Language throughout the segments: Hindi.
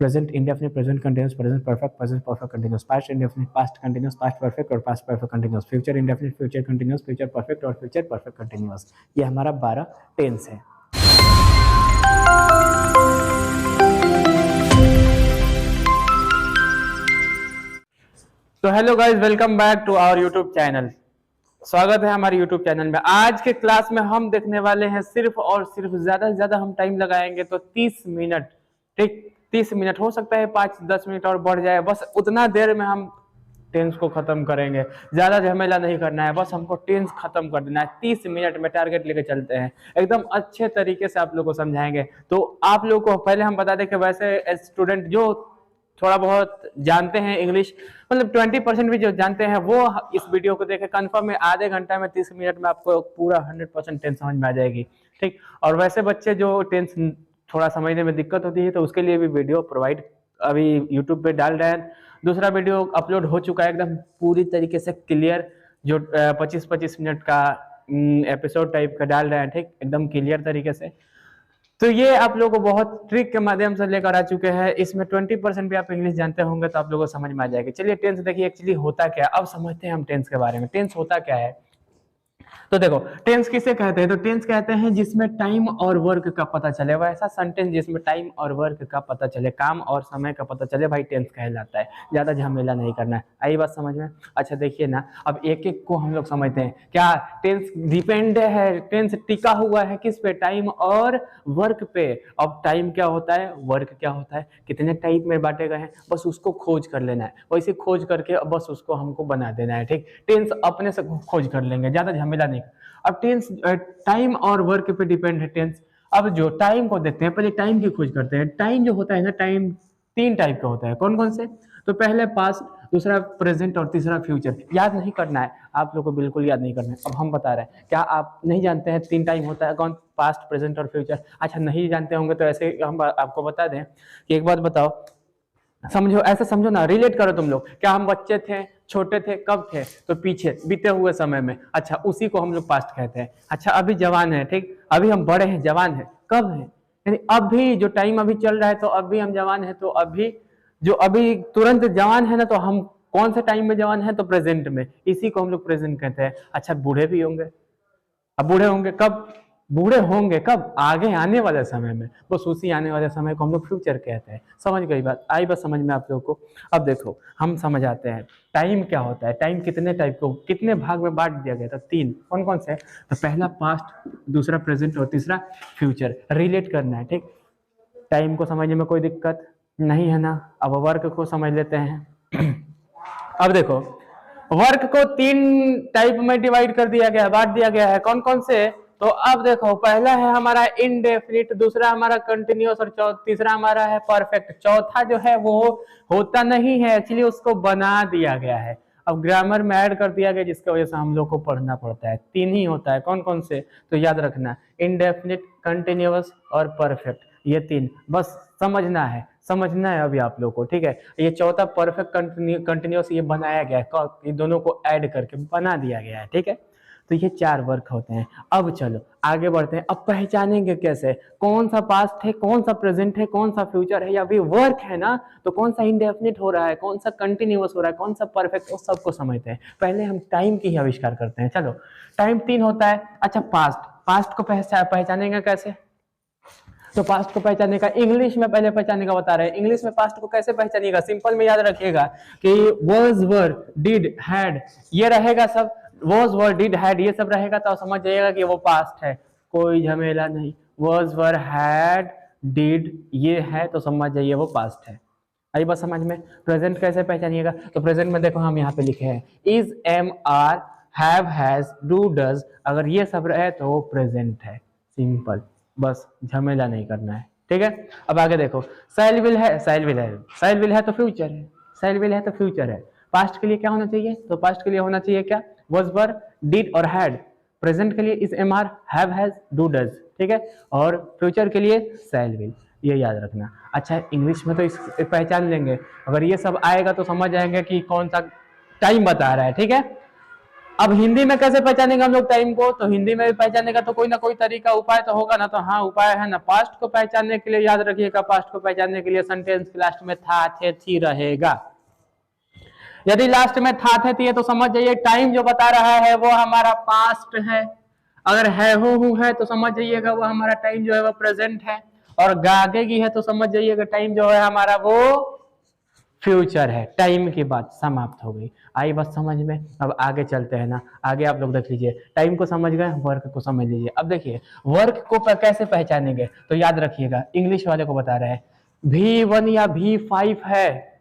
Present indefinite, present continuous, present perfect, present perfect continuous, past indefinite, past continuous, past perfect और past perfect continuous, future indefinite, future continuous, future perfect और फ्यूचर परफेक्ट कंटिन्यूस। ये हमारा 12 टेंस है। तो hello guys, welcome back to our YouTube channel. स्वागत है हमारे यूट्यूब चैनल में। आज के क्लास में हम देखने वाले हैं सिर्फ और सिर्फ, ज्यादा से ज्यादा हम टाइम लगाएंगे तो 30 मिनट, ठीक 30 मिनट, हो सकता है 5-10 मिनट और बढ़ जाए, बस उतना देर में हम टेंस को खत्म करेंगे। ज्यादा झमेला नहीं करना है, बस हमको टेंस खत्म कर देना है। 30 मिनट में टारगेट लेके चलते हैं, एकदम अच्छे तरीके से आप लोग को समझाएंगे। तो आप लोग को पहले हम बता दें कि वैसे स्टूडेंट जो थोड़ा बहुत जानते हैं इंग्लिश, मतलब 20% भी जो जानते हैं, वो इस वीडियो को देखें। कंफर्म है आधे घंटा में 30 मिनट में आपको पूरा 100% टेंस समझ में आ जाएगी, ठीक। और वैसे बच्चे जो टेंस थोड़ा समझने में दिक्कत होती है तो उसके लिए भी वीडियो प्रोवाइड अभी यूट्यूब पे डाल रहे हैं। दूसरा वीडियो अपलोड हो चुका है एकदम पूरी तरीके से क्लियर, जो 25-25 मिनट का एपिसोड टाइप का डाल रहे हैं, ठीक, एकदम क्लियर तरीके से। तो ये आप लोगों को बहुत ट्रिक के माध्यम से लेकर आ चुके हैं। इसमें 20% भी आप इंग्लिश जानते होंगे तो आप लोगों को समझ में आ जाएगा। चलिए टेंस देखिए एक्चुअली होता क्या है, अब समझते हैं हम टेंस के बारे में। टेंस होता क्या है, तो देखो टेंस किसे कहते हैं, तो टेंस कहते हैं जिसमें टाइम और वर्क का पता चले। वह ऐसा सेंटेंस जिसमें टाइम और वर्क का पता चले, काम और समय का पता चले, भाई टेंस कहलाता है। ज्यादा झमेला नहीं करना है। आई बात समझ में? अच्छा देखिए ना, अब एक एक को हम लोग समझते हैं। क्या टेंस डिपेंड है, टेंस टिका हुआ है किस पे? टाइम और वर्क पे। अब टाइम क्या होता है, वर्क क्या होता है, कितने टाइप में बांटे गए हैं, बस उसको खोज कर लेना है। वैसे खोज करके बस उसको हमको बना देना है, ठीक। टेंस अपने से खोज कर लेंगे, ज्यादा झमेला नहीं। अब टेंस टाइम और वर्क पे डिपेंड है टेंस। अब जो टाइम को देखते हैं, पहले टाइम की खोज करते हैं। टाइम जो होता है ना, टाइम 3 टाइप का होता है। कौन कौन से? तो पहले पास्ट, दूसरा प्रेजेंट और तीसरा फ्यूचर। याद नहीं करना है आप लोग को, बिल्कुल याद नहीं करना है। अब हम बता रहे हैं, क्या आप नहीं जानते हैं 3 टाइम होता है? कौन? पास्ट, प्रेजेंट और फ्यूचर। अच्छा नहीं जानते होंगे तो ऐसे हम आपको बता दें कि एक बात बताओ, समझो, ऐसे समझो ना, रिलेट करो तुम लोग। क्या हम बच्चे थे, छोटे थे, कब थे? तो पीछे बीते हुए समय में। अच्छा उसी को हम लोग पास्ट कहते हैं। अच्छा अभी जवान है, ठीक, अभी हम बड़े हैं, जवान है, कब है? यानी अभी जो टाइम अभी चल रहा है, तो अभी हम जवान है। तो अभी जो अभी तुरंत जवान है ना, तो हम कौन से टाइम में जवान है? तो प्रेजेंट में, इसी को हम लोग प्रेजेंट कहते हैं। अच्छा बूढ़े भी होंगे, अब बूढ़े होंगे कब? बूढ़े होंगे कब? आगे आने वाले समय में, बस उसी आने वाले समय को हम लोग फ्यूचर कहते हैं। समझ गई बात? आई बात समझ में आप लोगों को? अब देखो हम समझ आते हैं टाइम क्या होता है। टाइम कितने टाइप को, कितने भाग में बांट दिया गया था? 3। कौन कौन से? तो पहला पास्ट, दूसरा प्रेजेंट और तीसरा फ्यूचर। रिलेट करना है, ठीक। टाइम को समझने में कोई दिक्कत नहीं है ना? अब वर्क को समझ लेते हैं। अब देखो वर्क को 3 टाइप में डिवाइड कर दिया गया, बांट दिया गया है। कौन कौन से? तो अब देखो पहला है हमारा इनडेफिनिट, दूसरा हमारा कंटिन्यूअस और तीसरा हमारा है परफेक्ट। चौथा जो है वो होता नहीं है, एक्चुअली उसको बना दिया गया है। अब ग्रामर में ऐड कर दिया गया, जिसकी वजह से हम लोग को पढ़ना पड़ता है। 3 ही होता है। कौन कौन से? तो याद रखना, इनडेफिनिट, कंटिन्यूअस और परफेक्ट, ये 3 बस समझना है, समझना है अभी आप लोग को, ठीक है। ये चौथा परफेक्ट कंटिन्यूअस ये बनाया गया है, ये दोनों को ऐड करके बना दिया गया है, ठीक है। तो ये 4 वर्क होते हैं। अब चलो आगे बढ़ते हैं। अब पहचानेंगे कैसे कौन सा पास्ट है, कौन सा प्रेजेंट है, कौन सा फ्यूचर है, या अभी वर्क है ना, तो कौन सा इंडेफिनिट हो रहा है, कौन सा कंटिन्यूअस हो रहा है, कौन सा परफेक्ट, उस सबको समझते हैं। पहले हम टाइम की ही आविष्कार करते हैं। चलो टाइम 3 होता है। अच्छा पास्ट, पास्ट को पहचानेंगे कैसे? तो पास्ट को पहचानने का इंग्लिश में पहले पहचानने का बता रहे हैं। इंग्लिश में पास्ट को कैसे पहचानिएगा? सिंपल में याद रखिएगा कि was, were, did, had, ये रहेगा सब। was, were, did, had ये सब रहेगा तो समझ जाइएगा कि वो पास्ट है, कोई झमेला नहीं। was, were, had, did ये है तो समझ जाइए वो पास्ट है। आई बात समझ में? प्रेजेंट कैसे पहचानिएगा? तो प्रेजेंट में देखो हम यहाँ पे लिखे हैं is, am, are, have, has, do, does। अगर ये सब रहे तो वो प्रेजेंट है। सिंपल, बस झमेला नहीं करना है, ठीक है। अब आगे देखो, शैल विल है, शैल विल है, शैल विल है तो फ्यूचर है, शैल विल है तो फ्यूचर है। पास्ट के लिए क्या होना चाहिए? तो पास्ट के लिए होना चाहिए क्या? was, were, did और had। प्रेजेंट के लिए is, am, are, have, has, do, does, ठीक है। और फ्यूचर के लिए शैल विल, ये याद रखना। अच्छा इंग्लिश में तो इस पहचान लेंगे, अगर ये सब आएगा तो समझ जाएंगे कि कौन सा टाइम बता रहा है, ठीक है। अब हिंदी में कैसे पहचानेंगे हम लोग टाइम को, तो हिंदी में भी पहचानने का तो कोई ना कोई तरीका उपाय तो होगा ना। तो हाँ उपाय है ना, पास्ट को पहचानने के लिए याद रखिएगा, पास्ट को पहचानने के लिए सेंटेंस के लास्ट में था थे थी रहेगा। यदि लास्ट में था थे थी है तो समझ जाइए टाइम जो बता रहा है वो हमारा पास्ट है। अगर है हूँ है तो समझ जाइएगा वो हमारा टाइम जो है वो प्रेजेंट है। और गागेगी है तो समझ जाइएगा टाइम जो है हमारा वो फ्यूचर है। टाइम की बात समाप्त हो गई। आई बात समझ में। अब आगे चलते हैं ना, आगे आप लोग देख लीजिए, टाइम को समझ गए, वर्क को समझ लीजिए। अब देखिए वर्क को कैसे पहचानेंगे, तो याद रखिएगा इंग्लिश वाले को बता रहे हैं V1 या V5 है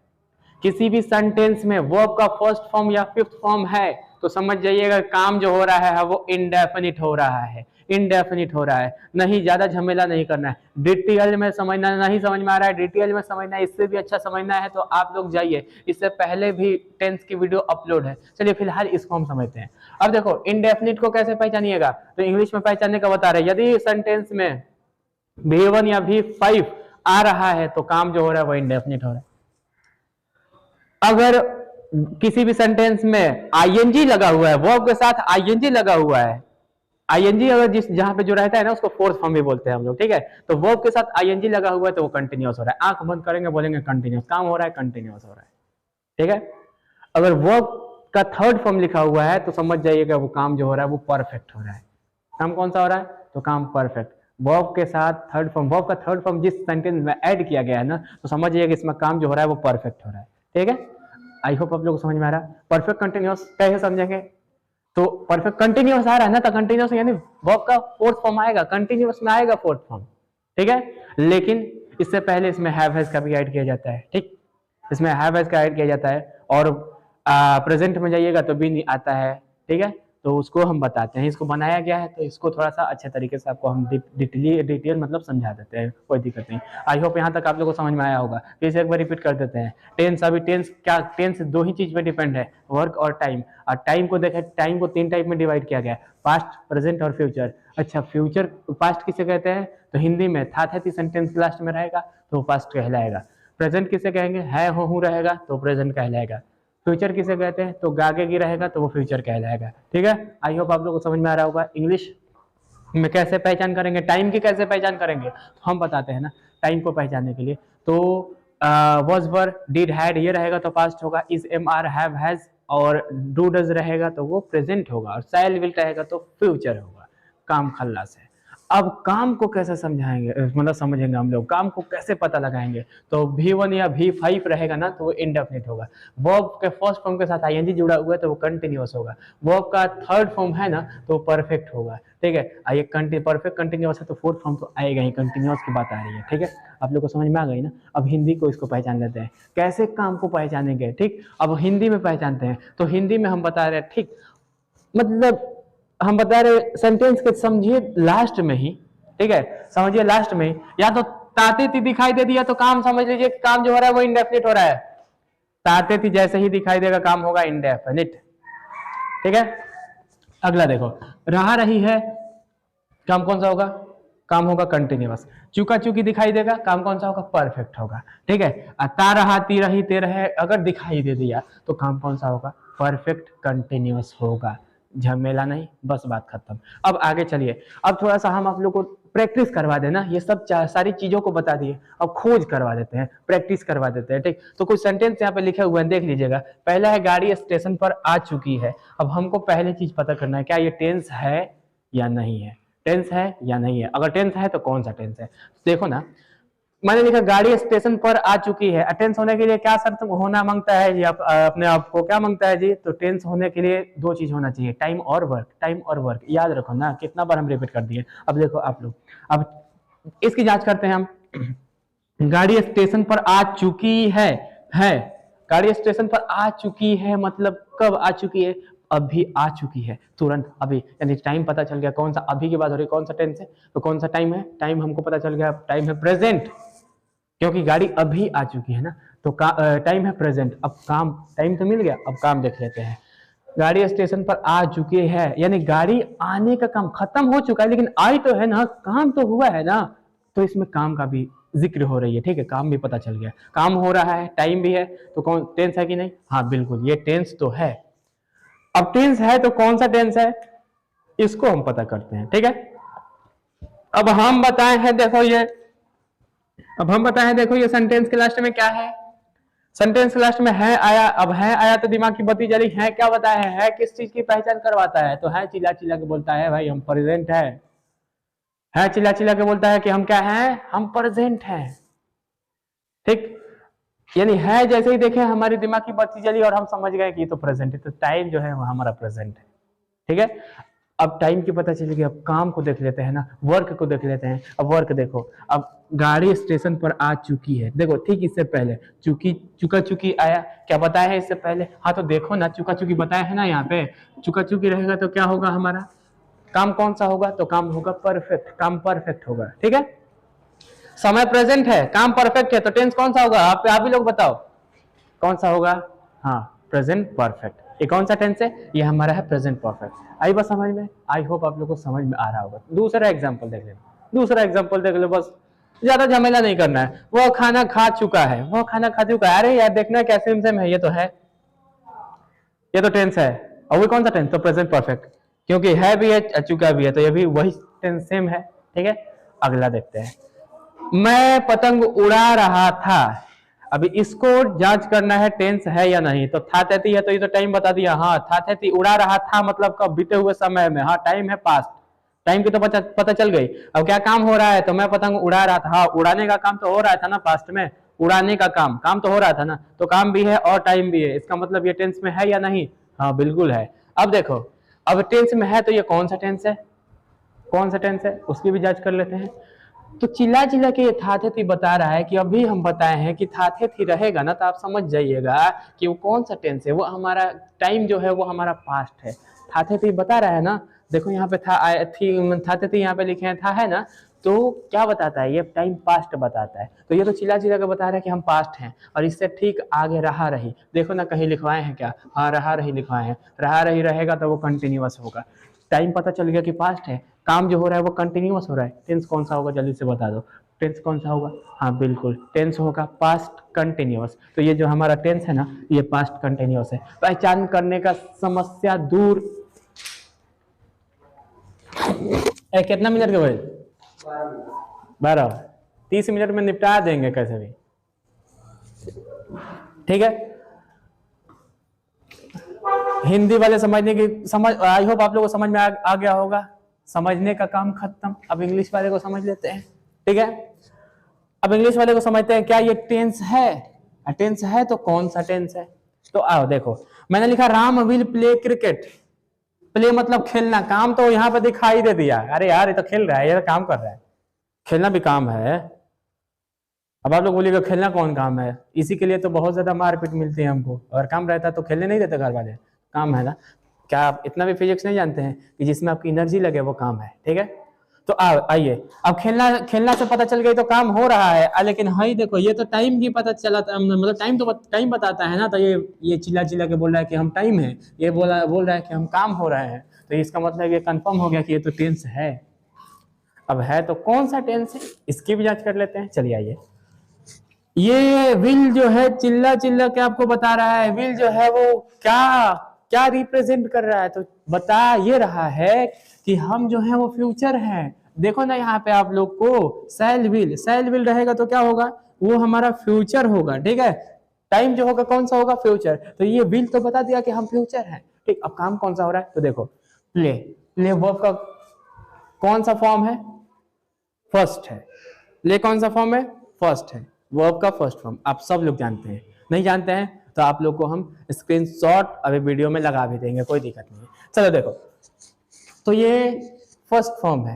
किसी भी सेंटेंस में, वर्ब का फर्स्ट फॉर्म या फिफ्थ फॉर्म है तो समझ जाइएगा काम जो हो रहा है वो इंडेफिनिट हो रहा है, इंडेफिनिट हो रहा है। नहीं ज्यादा झमेला नहीं करना है, डिटेल में समझना, नहीं समझ में आ रहा है डिटेल में समझना है, इससे भी अच्छा समझना है तो आप लोग जाइए, इससे पहले भी टेंस की वीडियो अपलोड है। चलिए फिलहाल इसको हम समझते हैं। अब देखो इंडेफिनिट को कैसे पहचानिएगा, तो इंग्लिश में पहचानने का बता रहे हैं। यदि सेंटेंस में V1 या V5 आ रहा है तो काम जो हो रहा है वो इंडेफिनिट हो रहा है। अगर किसी भी सेंटेंस में आईएनजी लगा हुआ है, वर्ब के साथ आईएनजी लगा हुआ है, आईएनजी अगर जिस जहां पे जो रहता है ना उसको फोर्थ फॉर्म भी बोलते हैं हम लोग, ठीक है। तो वर्ब के साथ आईएनजी लगा हुआ है तो वो कंटिन्यूअस हो रहा है। आंख बंद करेंगे बोलेंगे कंटिन्यूअस, काम हो रहा है कंटिन्यूअस हो रहा है, ठीक है। अगर वर्ब का थर्ड फॉर्म लिखा हुआ है तो समझ जाइएगा वो काम जो हो रहा है वो परफेक्ट हो रहा है। काम कौन सा हो रहा है, तो काम परफेक्ट। वर्ब के साथ थर्ड फॉर्म, वर्ब का थर्ड फॉर्म जिस सेंटेंस में ऐड किया गया है ना तो समझ जाइएगा इसमें काम जो हो रहा है वो परफेक्ट हो रहा है, ठीक है। आई होप आप लोग को समझ में आ रहा है। परफेक्ट कंटिन्यूअस कैसे समझेंगे, तो परफेक्ट कंटिन्यूअस आ रहा है ना, तो कंटिन्यूअस यानी वर्ब का फोर्थ फॉर्म आएगा, कंटिन्यूअस में आएगा फोर्थ फॉर्म, ठीक है। लेकिन इससे पहले इसमें हैव हैज का भी ऐड किया जाता है, ठीक। इसमें हैव हैज का ऐड किया जाता है और प्रेजेंट में जाइएगा तो भी नहीं आता है, ठीक है। तो उसको हम बताते हैं, इसको बनाया गया है तो इसको थोड़ा सा अच्छे तरीके से आपको हम डिटेल मतलब समझा देते हैं, कोई दिक्कत नहीं। आई होप यहाँ तक आप लोगों को समझ में आया होगा। फिर से एक बार रिपीट कर देते हैं। टेंस, अभी टेंस क्या, टेंस दो ही चीज पे डिपेंड है, वर्क और टाइम। और टाइम को देखें, टाइम को 3 टाइप में डिवाइड किया गया है, पास्ट, प्रेजेंट और फ्यूचर। अच्छा फ्यूचर, पास्ट किसे कहते हैं, तो हिंदी में था थे सेंटेंस लास्ट में रहेगा तो पास्ट कहलाएगा। प्रेजेंट किसे कहेंगे, है हो रहेगा तो प्रेजेंट कहलाएगा। फ्यूचर किसे कहते हैं, तो गागेगी रहेगा तो वो फ्यूचर कहलाएगा, ठीक है। आई होप आप लोगों को समझ में आ रहा होगा। इंग्लिश में कैसे पहचान करेंगे, टाइम की कैसे पहचान करेंगे, तो हम बताते हैं ना टाइम को पहचानने के लिए। तो वाज वर डिड हैड ये रहेगा तो पास्ट होगा, is am are have has और डू डज रहेगा तो वो प्रेजेंट होगा, और शैल विल रहेगा तो फ्यूचर होगा। काम खल्लास है। अब काम को कैसे समझाएंगे, मतलब समझेंगे हम लोग, काम को कैसे पता लगाएंगे, तो V1 या V5 रहेगा ना तो वो इंडेफिनिट होगा। वर्ब के फर्स्ट फॉर्म के साथ आईएनजी जुड़ा हुआ है तो वो कंटिन्यूअस होगा। वर्ब का थर्ड फॉर्म है ना तो वो परफेक्ट होगा, ठीक है। आइए परफेक्ट कंटिन्यूअस है तो फोर्थ फॉर्म तो आएगा ही, कंटिन्यूअस की बात आ रही है, ठीक है। आप लोग को समझ में आ गई ना। अब हिंदी को इसको पहचान लेते हैं, कैसे काम को पहचानेंगे, ठीक। अब हिंदी में पहचानते हैं, तो हिंदी में हम बता रहे हैं, ठीक, मतलब हम बता रहे सेंटेंस के समझिए लास्ट में ही, ठीक है, समझिए लास्ट में ही, या तो ताते थी दिखाई दे दिया तो काम समझ लीजिए काम जो हो रहा है वो इंडेफिनिट हो रहा है। ताते थी जैसे ही दिखाई देगा काम होगा इंडेफिनिट, ठीक है। अगला देखो, रहा रही है, काम कौन सा होगा, काम होगा कंटिन्यूअस। चुका चुकी दिखाई देगा, काम कौन सा होगा, परफेक्ट होगा, ठीक है। ता रहा ती रही ते रहे अगर दिखाई दे दिया तो काम कौन सा होगा, परफेक्ट कंटिन्यूअस होगा। झमेला नहीं, बस बात खत्म। अब आगे चलिए, अब थोड़ा सा हम आप लोग को प्रैक्टिस करवा देना, ये सब सारी चीजों को बता दिए, अब खोज करवा देते हैं, प्रैक्टिस करवा देते हैं, ठीक। तो कुछ सेंटेंस यहाँ पे लिखे हुए हैं, देख लीजिएगा। पहला है गाड़ी स्टेशन पर आ चुकी है। अब हमको पहले चीज पता करना है क्या ये टेंस है या नहीं है, टेंस है या नहीं है। अगर टेंस है तो कौन सा टेंस है, देखो ना, मैंने लिखा गाड़ी स्टेशन पर आ चुकी है। टेंस होने के लिए क्या शर्त होना मांगता है जी, अपने आप को क्या मांगता है जी, तो टेंस होने के लिए 2 चीज होना चाहिए, टाइम और वर्क। टाइम और वर्क याद रखो ना, कितना बार हम रिपीट कर दिए। अब देखो आप लोग, अब इसकी जांच करते हैं हम। गाड़ी स्टेशन पर आ चुकी है गाड़ी स्टेशन पर आ चुकी है मतलब कब आ चुकी है, अभी आ चुकी है, तुरंत अभी, यानी टाइम पता चल गया। कौन सा, अभी की बात हो रही है, कौन सा टेंस है, तो कौन सा टाइम है, टाइम हमको पता चल गया, टाइम है प्रेजेंट, क्योंकि गाड़ी अभी आ चुकी है ना, तो टाइम है प्रेजेंट। अब काम, टाइम तो मिल गया, अब काम देख लेते हैं। गाड़ी स्टेशन पर आ चुकी है यानी गाड़ी आने का काम खत्म हो चुका है, लेकिन आई तो है ना, काम तो हुआ है ना, तो इसमें काम का भी जिक्र हो रही है, ठीक है। काम भी पता चल गया, काम हो रहा है, टाइम भी है, तो कौन टेंस है कि नहीं, हाँ बिल्कुल ये टेंस तो है। अब टेंस है तो कौन सा टेंस है इसको हम पता करते हैं, ठीक है। अब हम बताए हैं देखो ये, अब हम बताए हैं देखो ये सेंटेंस के लास्ट में क्या है, सेंटेंस के लास्ट में है आया। अब है आया तो दिमाग की बत्ती जली, है क्या बताया है किस चीज की पहचान करवाता है, तो है चिल्ला चिल्ला के बोलता है भाई हम प्रेजेंट है चिल्ला चिल्ला के बोलता है कि हम क्या हैं, हम प्रेजेंट हैं, ठीक। यानी है जैसे ही देखे हमारी दिमाग की बत्ती जली और हम समझ गए कि ये तो प्रेजेंट है, तो टाइम जो है वो हमारा प्रेजेंट है, ठीक है। अब टाइम की पता चलेगी, अब काम को देख लेते हैं ना, वर्क को देख लेते हैं। अब वर्क देखो, अब गाड़ी स्टेशन पर आ चुकी है, देखो ठीक इससे पहले चुका चुकी आया, क्या बताया है इससे पहले, हाँ तो देखो ना चुका चुकी बताया है ना, यहाँ पे चुका चुकी रहेगा तो क्या होगा हमारा काम, कौन सा होगा, तो काम होगा परफेक्ट, काम परफेक्ट होगा, ठीक है। समय प्रेजेंट है, काम परफेक्ट है, तो टेंस कौन सा होगा, आप ही लोग बताओ कौन सा होगा, हाँ प्रेजेंट परफेक्ट। ये कौन सा टेंस है, ये हमारा है प्रेजेंट परफेक्ट। आई बस समझ में, आई होप आप लोग को समझ में आ रहा होगा। दूसरा एग्जांपल देख लेना, दूसरा एग्जांपल देख लो, बस ज्यादा झमेला नहीं करना है। वो खाना खा चुका है, वो खाना खा चुका है, अरे यार देखना क्या सेम सेम है, ये तो है, ये तो टेंस है, और वो कौन सा टेंस, तो प्रेजेंट परफेक्ट, क्योंकि है भी है चुका भी है, तो ये भी वही टेंस सेम है, ठीक है। अगला देखते हैं, मैं पतंग उड़ा रहा था, अभी इसको जांच करना है टेंस है या नहीं, तो था तैती है तो ये तो टाइम बता दिया, हाँ था तैती, उड़ा रहा था मतलब कब, बीते हुए समय में, हाँ टाइम है पास्ट, टाइम की तो पता चल गई। अब क्या काम हो रहा है, तो मैं पतंग उड़ा रहा था, हाँ उड़ाने का काम तो हो रहा था ना पास्ट में, उड़ाने का काम तो हो रहा था ना, तो काम भी है और टाइम भी है, इसका मतलब ये टेंस में है या नहीं, हाँ बिल्कुल है। अब देखो, अब टेंस में है तो ये कौन सा टेंस है, कौन सा टेंस है उसकी भी जांच कर लेते हैं। तो चिल्ला चिल्ला के थाथेथी बता रहा है कि अभी हम बताए हैं कि थाथेथी रहेगा ना, तो आप समझ जाइएगा कि वो कौन सा टेंस है, वो हमारा टाइम जो है वो हमारा पास्ट है। थाथेथी बता रहा है ना, देखो यहाँ पे था थी, थाथेथी यहाँ पे लिखे हैं था है ना, तो क्या बताता है, ये टाइम पास्ट बताता है। तो ये तो चिल्ला चिल्ला के बता रहा है कि हम पास्ट हैं, और इससे ठीक आगे रहा रही, देखो ना कहीं लिखवाए हैं क्या, हाँ रहा रही लिखवाए हैं, रहा रही रहेगा तो वो कंटिन्यूअस होगा। टाइम पता चल गया कि पास्ट है, काम जो हो रहा है वो कंटिन्यूअस हो रहा है, टेंस कौन सा होगा जल्दी से बता दो, टेंस कौन सा होगा, हाँ बिल्कुल टेंस होगा पास्ट कंटिन्यूअस। तो ये जो हमारा टेंस है ना, ये पास्ट कंटिन्यूअस है। पहचान करने का समस्या दूर, कितना मिनट के भाई, 12, 30 मिनट में निपटा देंगे कैसे भी, ठीक है। हिंदी वाले समझने की आई होप आप लोगों को समझ में आ गया होगा, समझने का काम खत्म। अब इंग्लिश वाले को समझ लेते हैं, ठीक है। अब इंग्लिश वाले को समझते हैं, क्या ये टेंस है, टेंस है तो कौन सा टेंस है, तो आओ देखो, मैंने लिखा Ram will play cricket, play मतलब खेलना, काम तो यहाँ पे दिखाई दे दिया, अरे यार ये तो खेल रहा है, ये तो काम कर रहा है, खेलना भी काम है। अब आप लोग बोलिएगा खेलना कौन काम है, इसी के लिए तो बहुत ज्यादा मारपीट मिलती है हमको, अगर काम रहता तो खेलने नहीं देते घर वाले, काम है ना। क्या आप इतना भी फिजिक्स नहीं जानते हैं कि जिसमें आपकी एनर्जी लगे वो काम है, ठीक है। तो आइए, अब खेलना से पता चल गई तो काम हो रहा है, लेकिन हाई देखो ये तो टाइम की पता चला, मतलब टाइम बताता है ना, तो ये चिल्ला चिल्ला के बोल रहा है कि हम टाइम है, ये बोल रहा है कि हम काम हो रहे हैं, तो इसका मतलब ये कंफर्म हो गया कि ये तो टेंस है। अब है तो कौन सा टेंस है, इसकी भी जांच कर लेते हैं, चलिए आइए। ये विल जो है चिल्ला चिल्ला के आपको बता रहा है, विल जो है वो क्या क्या रिप्रेजेंट कर रहा है, तो बता ये रहा है कि हम जो है वो फ्यूचर हैं। देखो ना यहाँ पे आप लोग को शैल विल रहेगा तो क्या होगा, वो हमारा फ्यूचर होगा, ठीक है। टाइम जो होगा कौन सा होगा, फ्यूचर, तो ये विल तो बता दिया कि हम फ्यूचर हैं, ठीक। अब काम कौन सा हो रहा है, तो देखो प्ले वर्ब का कौन सा फॉर्म है, फर्स्ट है, ले कौन सा फॉर्म है, फर्स्ट है, वर्ब का फर्स्ट फॉर्म, आप सब लोग जानते हैं, नहीं जानते हैं तो आप लोग को हम स्क्रीनशॉट अभी वीडियो में लगा भी देंगे, कोई दिक्कत नहीं है। चलो देखो, तो ये फर्स्ट फॉर्म है,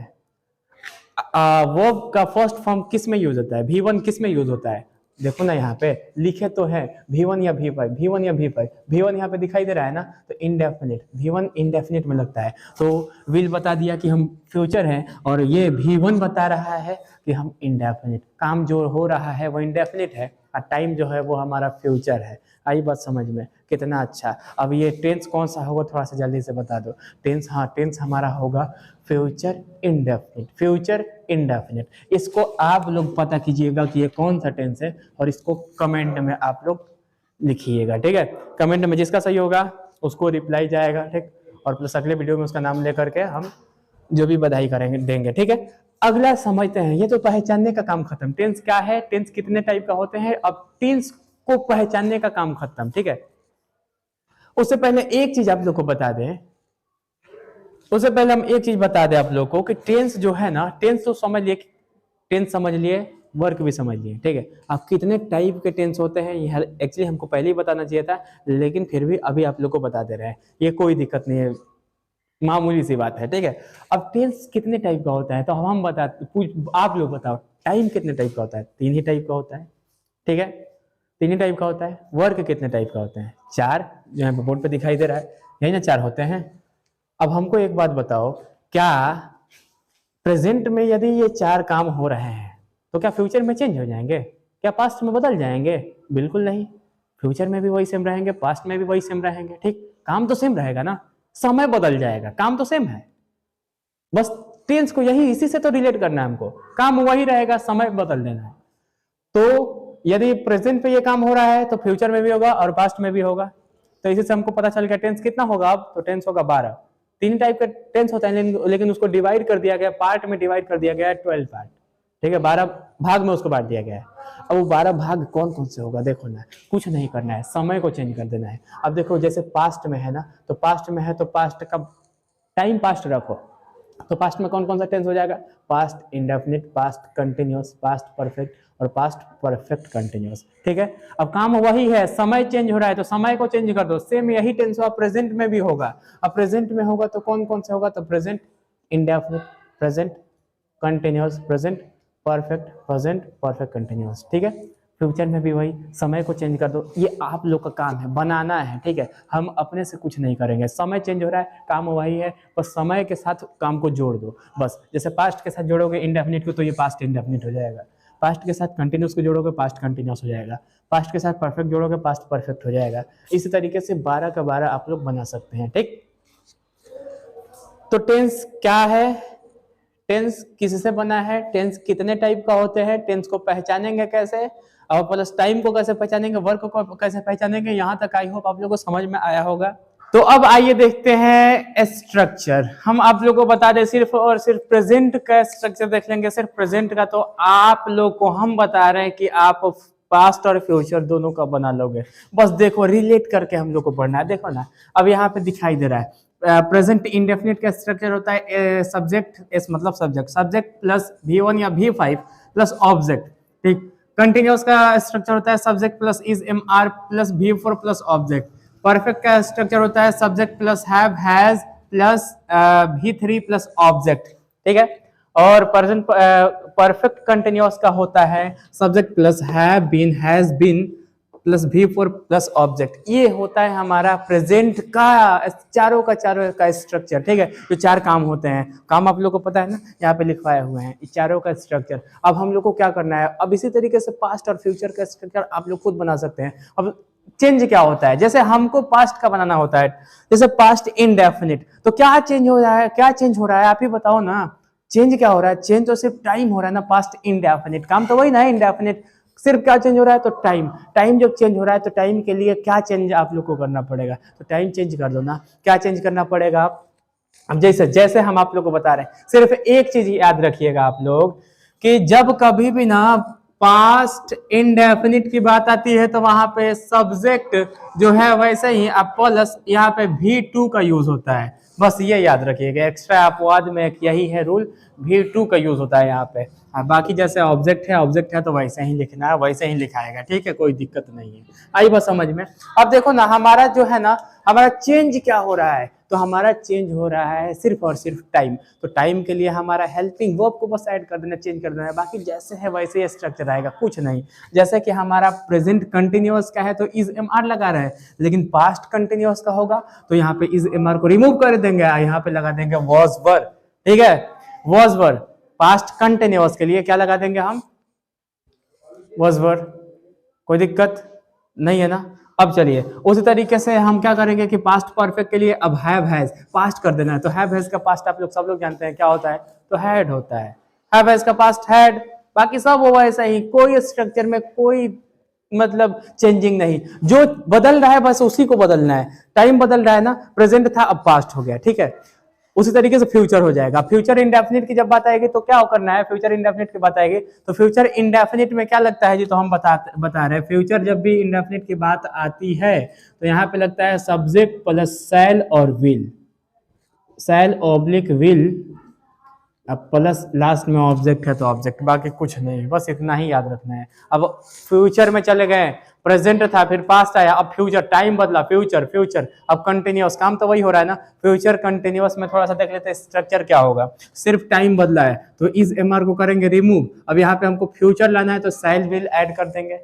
वर्ब का फर्स्ट फॉर्म किस में यूज होता है, V1 किस में यूज होता है, देखो ना यहाँ पे लिखे तो है V1 या V5, V1 या V5, V1 यहाँ पे दिखाई दे रहा है ना, तो इंडेफिनिट, V1 इंडेफिनिट में लगता है, तो विल बता दिया कि हम फ्यूचर हैं, और ये V1 बता रहा है कि हम इंडेफिनिट, काम जो हो रहा है वो इंडेफिनिट है, और टाइम जो है वो हमारा फ्यूचर है। आई बात समझ में, कितना अच्छा। अब ये टेंस कौन सा होगा थोड़ा सा जल्दी से बता दो, टेंस, हाँ टेंस हमारा होगा फ्यूचर इंडेफिनिट, फ्यूचर इंडेफिनिट। इसको आप लोग पता कीजिएगा कि ये कौन सा टेंस है, और इसको कमेंट में आप लोग लिखिएगा, ठीक है। कमेंट में जिसका सही होगा उसको रिप्लाई जाएगा, ठीक। और प्लस अगले वीडियो में उसका नाम लेकर के हम जो भी बधाई करेंगे देंगे, ठीक है। अगला समझते हैं, ये तो पहचानने का काम खत्म। टेंस क्या है, टेंस कितने टाइप का होते हैं, अब टेंस को पहचानने का काम खत्म, ठीक है। उससे पहले एक चीज आप लोग को बता दें, उससे पहले हम एक चीज बता दें आप लोग को कि टेंस जो है ना, टेंस तो समझ लिए, टेंस समझ लिए, वर्क भी समझ लिए, ठीक है। अब कितने टाइप के टेंस होते हैं ये एक्चुअली हमको पहले ही बताना चाहिए था, लेकिन फिर भी अभी आप लोग को बता दे रहे हैं, ये कोई दिक्कत नहीं है, मामूली सी बात है, ठीक है। अब टेंस कितने टाइप का होता है तो हम बताते, आप लोग बताओ टाइम कितने टाइप का होता है, 3 ही टाइप का होता है, ठीक है, 3 ही टाइप का होता है। वर्क कितने टाइप का होते हैं, 4, जो यहाँ पे बोर्ड पे दिखाई दे रहा है, यही ना 4 होते हैं। अब हमको एक बात बताओ, क्या प्रेजेंट में यदि ये 4 काम हो रहे हैं तो क्या फ्यूचर में चेंज हो जाएंगे, क्या पास्ट में बदल जाएंगे? बिल्कुल नहीं, फ्यूचर में भी वही सेम रहेंगे, पास्ट में भी वही सेम रहेंगे, ठीक। काम तो सेम रहेगा ना, समय बदल जाएगा, काम तो सेम है, बस टेंस को यही इसी से तो रिलेट करना है हमको, काम वही रहेगा, समय बदल देना है। तो यदि प्रेजेंट पे ये काम हो रहा है तो फ्यूचर में भी होगा और पास्ट में भी होगा, तो इसी से हमको पता चल गया टेंस कितना होगा। अब तो टेंस होगा 12। 3 टाइप का टेंस होता है, लेकिन उसको डिवाइड कर दिया गया, पार्ट में डिवाइड कर दिया गया है, 12 पार्ट, ठीक है, 12 भाग में उसको बांट दिया गया है। अब वो 12 भाग कौन कौन से होगा देखो ना, कुछ नहीं करना है, समय को चेंज कर देना है। अब देखो जैसे पास्ट में है ना, तो पास्ट में है तो पास्ट का टाइम पास्ट रखो, तो पास्ट में कौन कौन सा टेंस हो जाएगा, past indefinite, past continuous, past perfect और पास्ट परफेक्ट कंटिन्यूअस, ठीक है। अब काम वही है, समय चेंज हो रहा है तो समय को चेंज कर दो, सेम यही टेंस हो प्रेजेंट में भी होगा। अब प्रेजेंट में होगा तो कौन कौन से होगा, तो present indefinite, present continuous, present perfect, present perfect continuous, ठीक है। फ्यूचर में भी वही, समय को चेंज कर दो, ये आप लोग का काम है, बनाना है, ठीक है। हम अपने से कुछ नहीं करेंगे, समय चेंज हो रहा है, काम वही है, बस समय के साथ काम को जोड़ दो बस। जैसे पास्ट के साथ जोड़ोगे इंडेफिनिट को तो ये पास्ट इंडेफिनिट हो जाएगा, पास्ट के साथ कंटिन्यूस को जोड़ोगे पास्ट कंटिन्यूस हो जाएगा, पास्ट के साथ परफेक्ट जोड़ोगे पास्ट परफेक्ट हो जाएगा। इसी तरीके से 12 का 12 आप लोग बना सकते हैं, ठीक। तो टेंस क्या है, टेंस किससे बना है, टेंस कितने टाइप का होते हैं, टेंस को पहचानेंगे कैसे, और प्लस टाइम को कैसे पहचानेंगे, वर्क को कैसे पहचानेंगे, यहाँ तक आई होप आप लोगों को समझ में आया होगा। तो अब आइए देखते हैं स्ट्रक्चर। हम आप लोगों को बता दें सिर्फ और सिर्फ प्रेजेंट का स्ट्रक्चर देख लेंगे, सिर्फ प्रेजेंट का, तो आप लोग को हम बता रहे हैं कि आप पास्ट और फ्यूचर दोनों का बना लोगे, बस देखो रिलेट करके हम लोग को पढ़ना है। देखो ना, अब यहाँ पे दिखाई दे रहा है प्रेजेंट इंडेफिनिट का स्ट्रक्चर होता है सब्जेक्ट, एस मतलब सब्जेक्ट, सब्जेक्ट प्लस V1 या V5 प्लस ऑब्जेक्ट, ठीक। कंटिन्यूअस का स्ट्रक्चर होता है subject plus is MR plus V4 plus object. Perfect का स्ट्रक्चर होता है subject plus have has plus V3 plus object, ठीक है। और प्रेजेंट परफेक्ट कंटिन्यूअस का होता है subject plus have been has been plus V4 plus object. ये होता है हमारा प्रेजेंट का चारों का स्ट्रक्चर, ठीक है। जो 4 काम होते हैं, काम आप लोग को पता है ना, यहाँ पे लिखवाए हुए हैं चारों का स्ट्रक्चर। अब हम लोग को क्या करना है, अब इसी तरीके से पास्ट और फ्यूचर का स्ट्रक्चर आप लोग खुद बना सकते हैं। अब चेंज क्या होता है, जैसे हमको पास्ट का बनाना होता है, जैसे पास्ट इनडेफिनिट, तो क्या चेंज हो रहा है, क्या चेंज हो रहा है आप ही बताओ ना, चेंज क्या हो रहा है, चेंज तो सिर्फ टाइम हो रहा है ना। पास्ट इनडेफिनिट, काम तो वही ना इंडेफिनिट, सिर्फ क्या चेंज हो रहा है, तो टाइम। टाइम जब चेंज हो रहा है तो टाइम के लिए क्या चेंज आप लोग को करना पड़ेगा, तो टाइम चेंज कर दो ना। क्या चेंज करना पड़ेगा, अब जैसे जैसे हम आप लोग को बता रहे हैं, सिर्फ एक चीज याद रखिएगा आप लोग कि जब कभी भी ना पास्ट इंडेफिनिट की बात आती है तो वहां पे सब्जेक्ट जो है वैसे ही आप प्लस यहाँ पे V2 का यूज होता है, बस ये याद रखिएगा। एक्स्ट्रा अपवाद में एक यही है रूल, V2 का यूज होता है यहाँ पे। बाकी जैसे ऑब्जेक्ट है तो वैसे ही लिखना है, वैसे ही लिखाएगा, ठीक है, कोई दिक्कत नहीं है। आई बस समझ में। अब देखो ना, हमारा जो है ना, हमारा चेंज क्या हो रहा है, तो हमारा चेंज हो रहा है सिर्फ और सिर्फ टाइम। तो टाइम के लिए हमारा हेल्पिंग वर्ब को बस ऐड कर देना, चेंज कर देना है, बाकी जैसे है वैसे ही स्ट्रक्चर आएगा, कुछ नहीं। जैसे कि हमारा प्रेजेंट कंटिन्यूअस का है तो इज MR लगा रहे हैं, लेकिन पास्ट कंटिन्यूअस का होगा तो यहाँ पे इज MR को रिमूव कर देंगे, यहाँ पे लगा देंगे वॉज वर, ठीक है, वॉज वर। पास्ट कंटिन्यूअस के लिए क्या लगा देंगे हम, वॉज वर, कोई दिक्कत नहीं है ना। अब चलिए उसी तरीके से हम क्या करेंगे कि पास्ट परफेक्ट के लिए अब हैव हैज पास्ट कर देना है, तो हैव हैज का पास्ट आप लोग सब लोग जानते हैं क्या होता है, तो हैड होता है। हैव हैज का पास्ट हैड, बाकी सब वो ऐसा ही, कोई स्ट्रक्चर में कोई मतलब चेंजिंग नहीं, जो बदल रहा है बस उसी को बदलना है। टाइम बदल रहा है ना, प्रेजेंट था अब पास्ट हो गया, ठीक है। उसी तरीके से फ्यूचर हो जाएगा। फ्यूचर इंडेफिनिट की जब बात आएगी तो क्या करना है, फ्यूचर इंडेफिनिट की बात आएगी तो फ्यूचर इंडेफिनिट में क्या लगता है जी, तो हम बता रहे हैं फ्यूचर जब भी इंडेफिनिट की बात आती है तो यहाँ पे लगता है सब्जेक्ट प्लस शैल और विल, शैल ऑब्लिक विल, अब प्लस लास्ट में ऑब्जेक्ट है तो ऑब्जेक्ट, बाकी कुछ नहीं, बस इतना ही याद रखना है। अब फ्यूचर में चले गए, प्रेजेंट था फिर पास्ट आया, अब फ्यूचर, टाइम बदला, फ्यूचर फ्यूचर, अब कंटिन्यूअस, काम तो वही हो रहा है ना। फ्यूचर कंटिन्यूअस में थोड़ा सा देख लेते हैं स्ट्रक्चर क्या होगा। सिर्फ टाइम बदला है तो इस एमआर को करेंगे रिमूव। अब यहाँ पे हमको फ्यूचर लाना है तो शैल विल ऐड कर देंगे,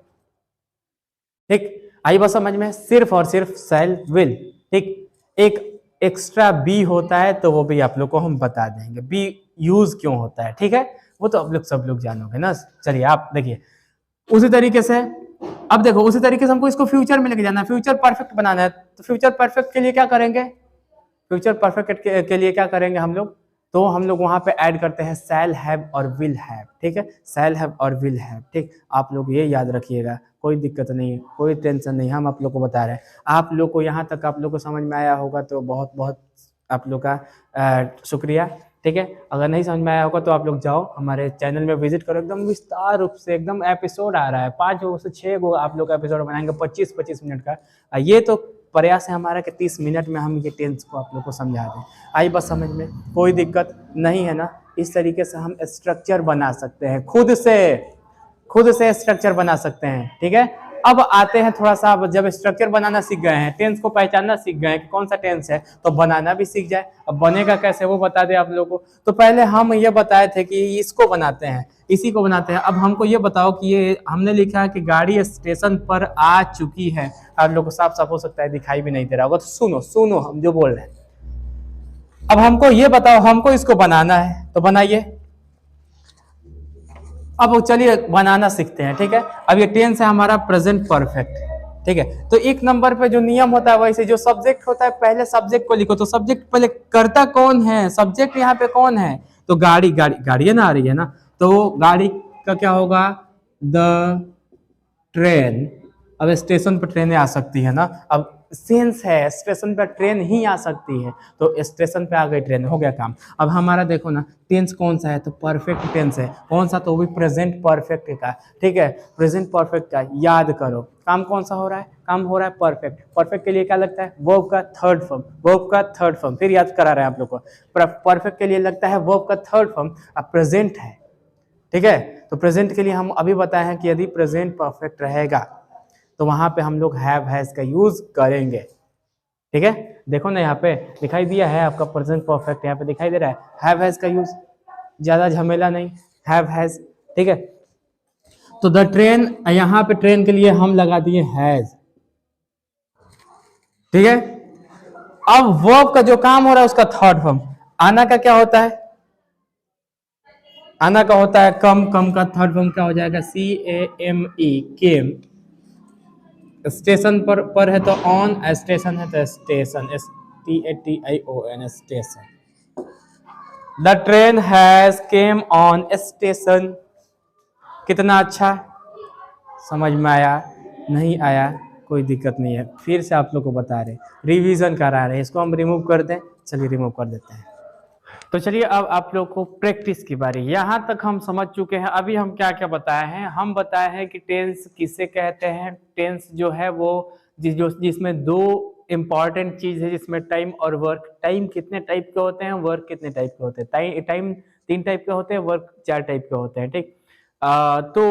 ठीक। आई बात समझ में, सिर्फ और सिर्फ शैल विल, ठीक। एक एक्स्ट्रा बी होता है तो वो भी आप लोग को हम बता देंगे, बी यूज क्यों होता है, ठीक है, वो तो आप लोग सब लोग जानोगे ना। चलिए आप देखिए उसी तरीके से, अब देखो उसी तरीके से हमको इसको फ्यूचर में लेके जाना है, फ्यूचर परफेक्ट बनाना है। तो फ्यूचर परफेक्ट के लिए क्या करेंगे, फ्यूचर परफेक्ट के लिए क्या करेंगे हम लोग, तो हम लोग वहां पे ऐड करते हैं शैल हैव और विल हैव, ठीक है, शैल हैव और विल हैव, ठीक। आप लोग ये याद रखिएगा, कोई दिक्कत नहीं, कोई टेंशन नहीं, हम आप लोग को बता रहे हैं। आप लोग को यहाँ तक आप लोग को समझ में आया होगा तो बहुत बहुत आप लोग का शुक्रिया, ठीक है। अगर नहीं समझ में आया होगा तो आप लोग जाओ हमारे चैनल में विजिट करो, एकदम विस्तार रूप से एकदम एपिसोड आ रहा है, 5 से 6 गो आप लोग एपिसोड बनाएंगे 25-25 मिनट का। ये तो प्रयास है हमारा कि 30 मिनट में हम ये टेंस को आप लोग को समझा दें। आई बस समझ में, कोई दिक्कत नहीं है ना। इस तरीके से हम स्ट्रक्चर बना सकते हैं, खुद से स्ट्रक्चर बना सकते हैं, ठीक है। अब आते हैं थोड़ा सा, जब स्ट्रक्चर बनाना सीख गए हैं, टेंस को पहचानना सीख गए हैं कि कौन सा टेंस है, तो बनाना भी सीख जाए। अब बनेगा कैसे वो बता दे आप लोगों को। तो पहले हम ये बताए थे कि इसको बनाते हैं, इसी को बनाते हैं। अब हमको ये बताओ कि ये हमने लिखा है कि गाड़ी स्टेशन पर आ चुकी है। आप लोग को साफ साफ हो सकता है दिखाई भी नहीं दे रहा होगा, तो सुनो हम जो बोल रहे हैं। अब हमको ये बताओ, हमको इसको बनाना है तो बनाइए। अब चलिए बनाना सीखते हैं, ठीक है। अब ये टेंस है हमारा प्रेजेंट परफेक्ट, ठीक है। तो एक नंबर पे जो नियम होता है वैसे जो सब्जेक्ट होता है पहले सब्जेक्ट को लिखो। तो सब्जेक्ट पहले करता कौन है, सब्जेक्ट यहाँ पे कौन है, तो गाड़ी ना आ रही है ना, तो गाड़ी का क्या होगा, द ट्रेन। अब स्टेशन पर ट्रेनें आ सकती है ना, अब सेंस है स्टेशन पर ट्रेन ही आ सकती है, तो स्टेशन पे आ गई ट्रेन, हो गया काम। अब हमारा देखो ना टेंस कौन सा है, तो परफेक्ट टेंस है। कौन सा, तो वो भी प्रेजेंट परफेक्ट का, ठीक है, प्रेजेंट परफेक्ट का। याद करो काम कौन सा हो रहा है, काम हो रहा है परफेक्ट। परफेक्ट के लिए क्या लगता है, वर्ब का थर्ड फॉर्म, वर्ब का थर्ड फॉर्म। फिर याद करा रहे हैं आप लोग को, परफेक्ट के लिए लगता है वर्ब का थर्ड फॉर्म। अब प्रेजेंट है, ठीक है, तो प्रेजेंट के लिए हम अभी बताए हैं कि यदि प्रेजेंट परफेक्ट रहेगा तो वहां पे हम लोग हैव हैज का यूज करेंगे, ठीक है। देखो ना यहाँ पे दिखाई दिया है आपका प्रेजेंट परफेक्ट, यहाँ पे दिखाई दे रहा है हैव हैज का यूज, ज्यादा झमेला नहीं, हैव हैज, ठीक है। तो द ट्रेन, यहाँ पे ट्रेन के लिए हम लगा दिए हैज, ठीक है। अब वर्ब का जो काम हो रहा है उसका थर्ड फॉर्म। आना का क्या होता है, आना का होता है कम, कम का थर्ड फॉर्म क्या हो जाएगा, CAME, केम। स्टेशन पर है तो ऑन, स्टेशन है तो station, STATION, station. The train has came on station. कितना अच्छा, समझ में आया, नहीं आया कोई दिक्कत नहीं है, फिर से आप लोग को बता रहे, रिवीजन करा रहे। इसको हम रिमूव कर दें, चलिए रिमूव कर देते हैं। तो चलिए अब आप लोग को प्रैक्टिस की बारी। यहाँ तक हम समझ चुके हैं, अभी हम क्या क्या बताए हैं, हम बताए हैं कि टेंस किसे कहते हैं। टेंस जो है वो जिसमें दो इंपॉर्टेंट चीज है, जिसमें टाइम और वर्क। टाइम कितने टाइप के होते हैं, वर्क कितने टाइप के होते हैं। टाइम 3 टाइप के होते हैं, वर्क 4 टाइप के होते हैं, ठीक। तो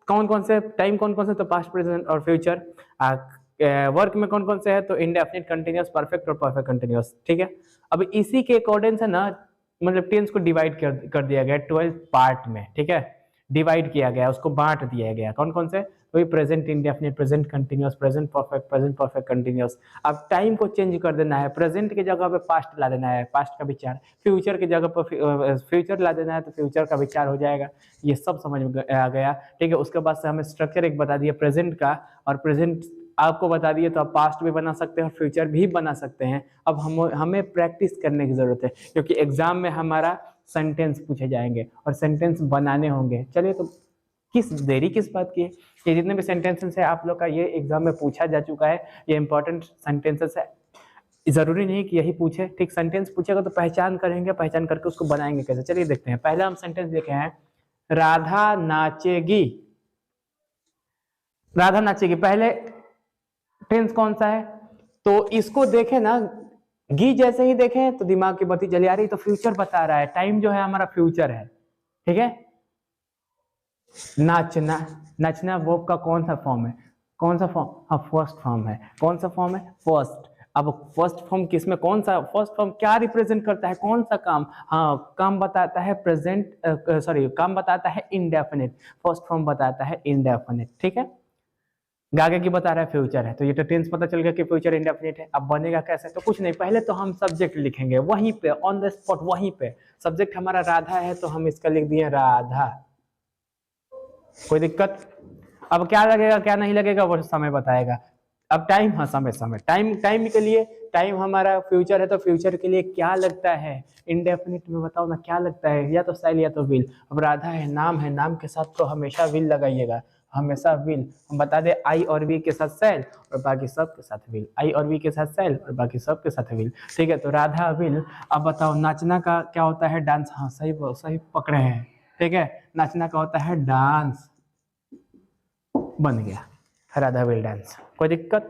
कौन कौन से टाइम, कौन कौन से, तो पास्ट, प्रेजेंट और फ्यूचर। वर्क में कौन कौन से है, तो इंडेफिनिट, कंटिन्यूअस, परफेक्ट और परफेक्ट कंटिन्यूअस, ठीक है। अब इसी के अकॉर्डिंग से ना मतलब टेंस को डिवाइड कर दिया गया 12 पार्ट में, ठीक है, डिवाइड किया गया, उसको बांट दिया गया। कौन कौन से, तो present indefinite, present continuous, present perfect continuous. अब टाइम को चेंज कर देना है, प्रेजेंट की जगह पे पास्ट ला देना है, पास्ट का विचार। फ्यूचर की जगह पर फ्यूचर ला देना है तो फ्यूचर का विचार हो जाएगा। ये सब समझ में आ गया, ठीक है। उसके बाद से हमें स्ट्रक्चर एक बता दिया प्रेजेंट का, और प्रेजेंट आपको बता दिए तो आप पास्ट भी बना सकते हैं और फ्यूचर भी बना सकते हैं। अब हमें प्रैक्टिस करने की जरूरत है, क्योंकि एग्जाम में हमारा सेंटेंस पूछे जाएंगे और सेंटेंस बनाने होंगे। चलिए तो किस बात की है, ये जितने भी सेंटेंसेस है आप लोग का ये एग्जाम में पूछा जा चुका है, ये इंपॉर्टेंट सेंटेंसेस है, जरूरी नहीं कि यही पूछे, ठीक। सेंटेंस पूछेगा तो पहचान करेंगे, पहचान करके उसको बनाएंगे कैसे। चलिए देखते हैं, पहला हम सेंटेंस देखे हैं, राधा नाचेगी। राधा नाचेगी, पहले टेंस कौन सा है, तो इसको देखे ना, गी जैसे ही देखें तो दिमाग की बत्ती जली आ रही, तो फ्यूचर बता रहा है, टाइम जो है हमारा फ्यूचर है, ठीक है। नाचना, नाचना वर्ब का कौन सा फॉर्म है, कौन सा फॉर्म, हाँ फर्स्ट फॉर्म है, कौन सा फॉर्म है, फर्स्ट। अब फर्स्ट फॉर्म किसमें, कौन सा फर्स्ट फॉर्म क्या रिप्रेजेंट करता है, कौन सा काम, हाँ काम बताता है प्रेजेंट, सॉरी काम बताता है इंडेफिनिट, फर्स्ट फॉर्म बताता है इंडेफिनिट, ठीक है। आगे की बता रहा है फ्यूचर है, तो ये तो टेंस पता चल गया कि फ्यूचर इंडेफिनिट है। अब बनेगा कैसे, तो कुछ नहीं, पहले तो हम सब्जेक्ट लिखेंगे वहीं पे ऑन द स्पॉट, वहीं पे सब्जेक्ट हमारा राधा है तो हम इसका लिख दिए राधा, कोई दिक्कत। अब क्या लगेगा क्या नहीं लगेगा वो समय बताएगा। अब टाइम, हाँ समय, समय टाइम, टाइम के लिए, टाइम हमारा फ्यूचर है तो फ्यूचर के लिए क्या लगता है, इंडेफिनिट में बताओ ना क्या लगता है, या तो सेल या तो विल। अब राधा है, नाम है, नाम के साथ तो हमेशा विल लगाइएगा, हमेशा विल। हम बता दे आई और वी के साथ सेल और बाकी सब के साथ विल, आई और वी के साथ सेल और बाकी सब के साथ विल, ठीक है। तो राधा विल। अब बताओ नाचना का क्या होता है, डांस, हाँ सही सही पकड़े हैं, ठीक है। नाचना का होता है डांस, बन गया राधा विल डांस, कोई दिक्कत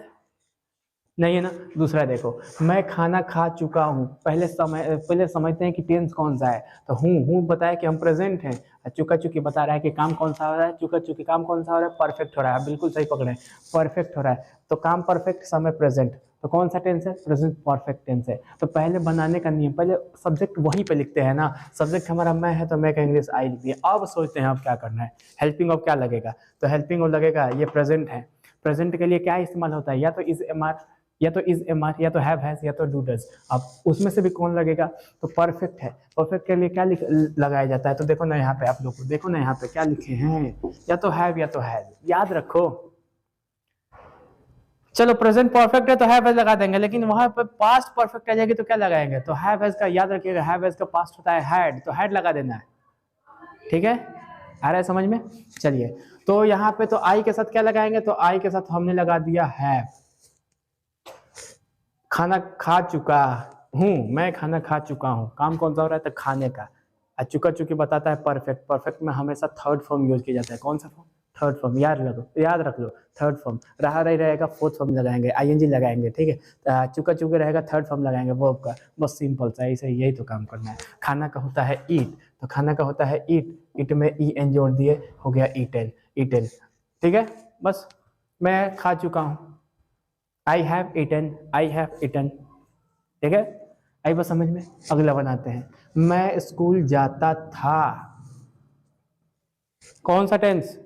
नहीं है ना। दूसरा देखो, मैं खाना खा चुका हूँ, पहले समझते हैं कि टेंस कौन सा है, तो हूँ बताया कि हम प्रेजेंट हैं, चुका चुकी बता रहा है कि काम कौन सा हो रहा है, चुका चुकी काम कौन सा हो रहा है, परफेक्ट हो रहा है, बिल्कुल सही पकड़े, परफेक्ट हो रहा है, तो काम परफेक्ट, समय प्रेजेंट, तो कौन सा टेंस है, प्रेजेंट परफेक्ट टेंस है। तो पहले बनाने का नियम, पहले सब्जेक्ट वहीं पे लिखते हैं ना, सब्जेक्ट हमारा मैं है तो मैं का इंग्लिश आई लिख दिया। अब सोचते हैं अब क्या करना है, हेल्पिंग ऑफ क्या लगेगा, तो हेल्पिंग ऑफ लगेगा, ये प्रेजेंट है, प्रेजेंट के लिए क्या इस्तेमाल होता है, या तो इज एम आर, या तो इज एम आर, या तो हैव हैज, या तो डू डज। अब उसमें से भी कौन लगेगा, तो परफेक्ट है, परफेक्ट के लिए क्या लगाया जाता है, तो देखो ना यहाँ पे, आप लोग को देखो ना यहाँ पे क्या लिखे हैं, या तो हैव या तो हैज, याद रखो। चलो प्रेजेंट परफेक्ट है तो हैव हैज लगा देंगे, लेकिन वहां पे पास्ट परफेक्ट आ जाएगी तो क्या लगाएंगे, तो हैव हैज का याद रखिएगा, हैव हैज का पास्ट होता है हैड, तो हैड लगा देना है, ठीक है। आ रहा है समझ में, चलिए। तो यहाँ पे तो आई के साथ क्या लगाएंगे, तो आई के साथ हमने लगा दिया हैव, खाना खा चुका हूँ, मैं खाना खा चुका हूँ, काम कौन सा हो रहा है, तो खाने का। चुका चुकी बताता है परफेक्ट, परफेक्ट में हमेशा थर्ड फॉर्म यूज किया जाता है, कौन सा फॉर्म, थर्ड फॉर्म, याद रख लो, थर्ड फॉर्म। रहा रही रहेगा फोर्थ फॉर्म लगाएंगे, आईएनजी लगाएंगे, ठीक है। चुका चुके रहेगा थर्ड फॉर्म लगाएंगे वर्ब का, बस सिंपल सा ऐसे यही तो काम करना है। खाना का होता है ईट, तो खाना का होता है ईट, ईट में ई एन जोड़ दिए, हो गया ईटेन, ईटेन, ठीक है। बस मैं खा चुका हूँ, I have eaten, I have eaten, ठीक है। आई बस समझ में। अगला बनाते हैं, मैं स्कूल जाता था, कौन सा टेंस,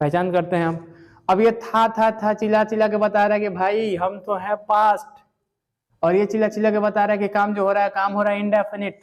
पहचान करते हैं हम। अब ये था चिल्ला चिल्ला के बता रहा है कि भाई हम तो है पास्ट, और ये चिल्ला चिल्ला के बता रहा है कि काम जो हो रहा है, काम हो रहा है इंडेफिनिट।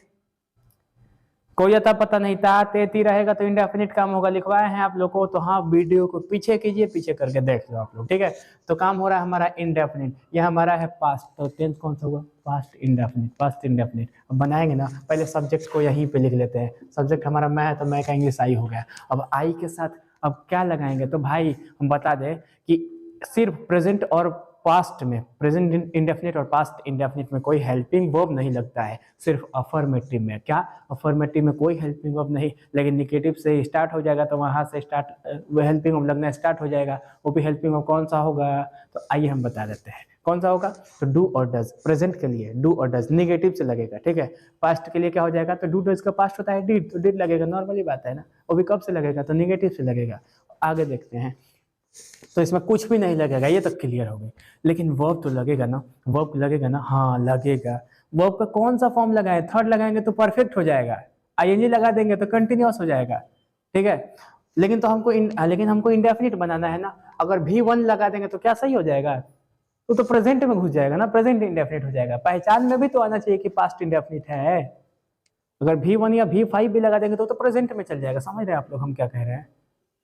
कोई अता पता नहीं था, तेती रहेगा तो इंडेफिनिट काम होगा, लिखवाए हैं आप लोग को, तो हाँ वीडियो को पीछे कीजिए, पीछे करके देख लो आप लोग, ठीक है। तो काम हो रहा है हमारा इंडेफिनिट, ये हमारा है पास्ट, तो टेंस कौन सा होगा, पास्ट इंडेफिनिट, पास्ट इंडेफिनिट। अब बनाएंगे ना, पहले सब्जेक्ट को यहीं पे लिख लेते हैं, सब्जेक्ट हमारा मैं है तो मैं का इंग्लिश आई हो गया। अब आई के साथ अब क्या लगाएंगे, तो भाई हम बता दें कि सिर्फ प्रेजेंट और पास्ट में, प्रेजेंट इंडेफिनिट और पास्ट इंडेफिनिट में कोई हेल्पिंग वर्ब नहीं लगता है, सिर्फ अफर्मेटिव में। क्या, अफर्मेटिव में कोई हेल्पिंग वर्ब नहीं, लेकिन निगेटिव से स्टार्ट हो जाएगा तो वहां से स्टार्ट वो हेल्पिंग वर्ब लगना स्टार्ट हो जाएगा। वो भी हेल्पिंग वर्ब कौन सा होगा, तो आइए हम बता देते हैं कौन सा होगा, तो डू और डज। प्रेजेंट के लिए डू और डज निगेटिव से लगेगा, ठीक है। पास्ट के लिए क्या हो जाएगा, तो डू डज का पास्ट होता है डिड, तो डिड लगेगा, नॉर्मली बात है ना। वो भी कब से लगेगा, तो निगेटिव से लगेगा। आगे देखते हैं, तो इसमें कुछ भी नहीं लगेगा, ये तक क्लियर हो गई। लेकिन वर्ब तो लगेगा ना, वर्ब लगेगा ना, हाँ लगेगा। वर्ब का कौन सा फॉर्म लगाए, थर्ड लगाएंगे तो परफेक्ट हो जाएगा, आईएनजी लगा देंगे तो कंटिन्यूअस हो जाएगा, ठीक है। लेकिन हमको इंडेफिनिट बनाना है ना, अगर V1 लगा देंगे तो क्या सही हो जाएगा, तो प्रेजेंट में घुस जाएगा ना, प्रेजेंट इंडेफिनिट हो जाएगा। पहचान में भी तो आना चाहिए कि पास्ट इंडेफिनिट है। अगर V1 या V5 भी लगा देंगे तो प्रेजेंट में चल जाएगा। समझ रहे हैं आप लोग हम क्या कह रहे हैं,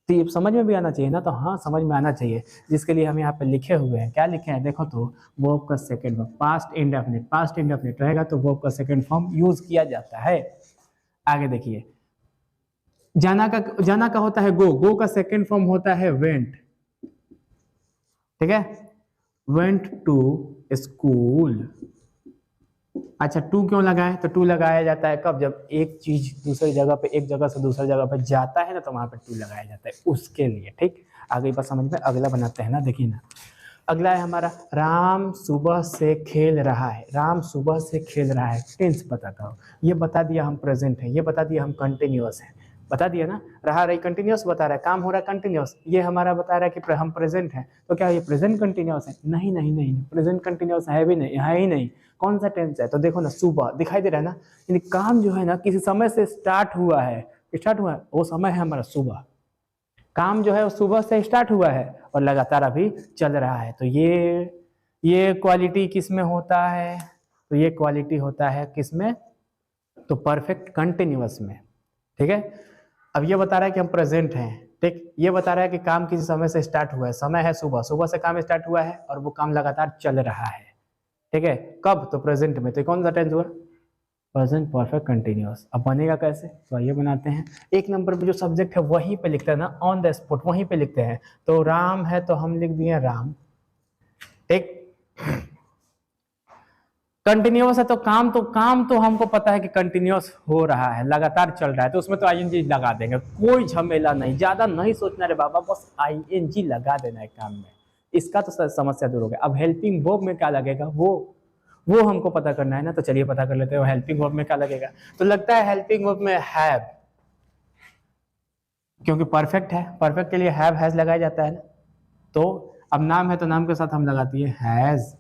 तो ये समझ में भी आना चाहिए ना, तो हाँ समझ में आना चाहिए, जिसके लिए हम यहाँ पे लिखे हुए हैं। क्या लिखे हैं देखो, तो वर्ब का second form past indefinite, past indefinite रहेगा तो वर्ब का सेकंड फॉर्म यूज किया जाता है। आगे देखिए, जाना का होता है गो, गो का सेकेंड फॉर्म होता है वेंट, ठीक है, वेंट टू स्कूल। अच्छा टू क्यों लगाए, तो टू लगाया जाता है कब, जब एक चीज दूसरी जगह पे, एक जगह से दूसरी जगह पे जाता है ना, तो वहां पे टू लगाया जाता है उसके लिए, ठीक। आगे बात समझ में, अगला बनाते हैं ना, देखिए ना, अगला है हमारा राम सुबह से खेल रहा है। राम सुबह से खेल रहा है, टेंस बताता हूँ, ये बता दिया हम प्रेजेंट है, ये बता दिया हम कंटिन्यूअस है, बता दिया ना, रहा रही कंटिन्यूअस बता रहा है, काम हो रहा है कंटिन्यूअस, ये हमारा बता रहा है कि हम प्रेजेंट है, तो क्या ये प्रेजेंट कंटिन्यूअस है? नहीं नहीं नहीं, प्रेजेंट कंटिन्यूअस है भी नहीं, है ही नहीं। कौन सा टेंस है? तो देखो ना, सुबह दिखाई दे रहा है ना, यानी काम जो है ना किसी समय से स्टार्ट हुआ है, वो समय है हमारा सुबह, काम जो है वो सुबह से स्टार्ट हुआ है और लगातार अभी चल रहा है। तो ये क्वालिटी किस में होता है? तो ये क्वालिटी होता है किस में? तो परफेक्ट कंटिन्यूअस में, ठीक है। अब ये बता रहा है कि हम प्रेजेंट हैं, ठीक, ये बता रहा है कि काम किसी समय से स्टार्ट हुआ है, समय है सुबह, सुबह से काम स्टार्ट हुआ है और वो काम लगातार चल रहा है, ठीक है। कब? तो प्रेजेंट में। तो कौन सा टेंस हुआ? Present perfect continuous. अब बनेगा कैसे? तो आइए बनाते हैं। एक नंबर पे जो सब्जेक्ट है वहीं पे लिखते हैं ना, ऑन द स्पॉट वहीं पे लिखते हैं। तो राम है तो हम लिख दिए राम, ठीक। कंटिन्यूअस है तो काम तो हमको पता है कि कंटिन्यूअस हो रहा है, लगातार चल रहा है, तो उसमें तो आईएनजी लगा देंगे, कोई झमेला नहीं, ज्यादा नहीं सोचना रे बाबा, बस आईएनजी लगा देना है काम में, इसका तो समस्या दूर हो गया। अब हेल्पिंग वर्ब में क्या लगेगा वो हमको पता करना है ना, तो चलिए पता कर लेते हैं हेल्पिंग वर्ब में क्या लगेगा। तो लगता है हेल्पिंग वर्ब में हैव, क्योंकि परफेक्ट है, परफेक्ट के लिए हैव हैज लगाया जाता है ना। तो अब नाम है तो नाम के साथ हम लगाती है हैज,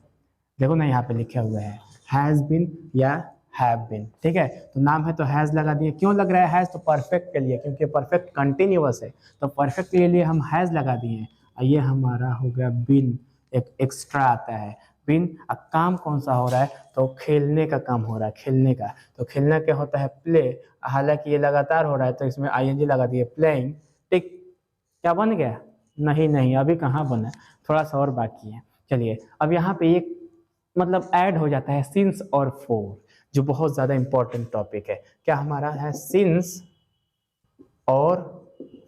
देखो ना यहाँ पे लिखे हुए हैं हैज बीन या हैव बीन, ठीक है। तो नाम है तो हैज लगा दिए, क्यों लग रहा है हैज? तो परफेक्ट के लिए, क्योंकि परफेक्ट कंटिन्यूअस है, तो परफेक्ट के लिए हम हैज लगा दिए। ये हमारा हो गया बीन, एक एक्स्ट्रा आता है बीन। अब काम कौन सा हो रहा है? तो खेलने का काम हो रहा है, खेलने का। तो खेलना क्या होता है? प्ले, हालांकि ये लगातार हो रहा है तो इसमें आईएनजी लगा दिए, प्लेइंग, ठीक। क्या बन गया? नहीं नहीं, अभी कहाँ बना, थोड़ा सा और बाकी है। चलिए अब यहाँ पे एक मतलब ऐड हो जाता है सिंस और फोर, जो बहुत ज्यादा इंपॉर्टेंट टॉपिक है। क्या हमारा है? सिंस और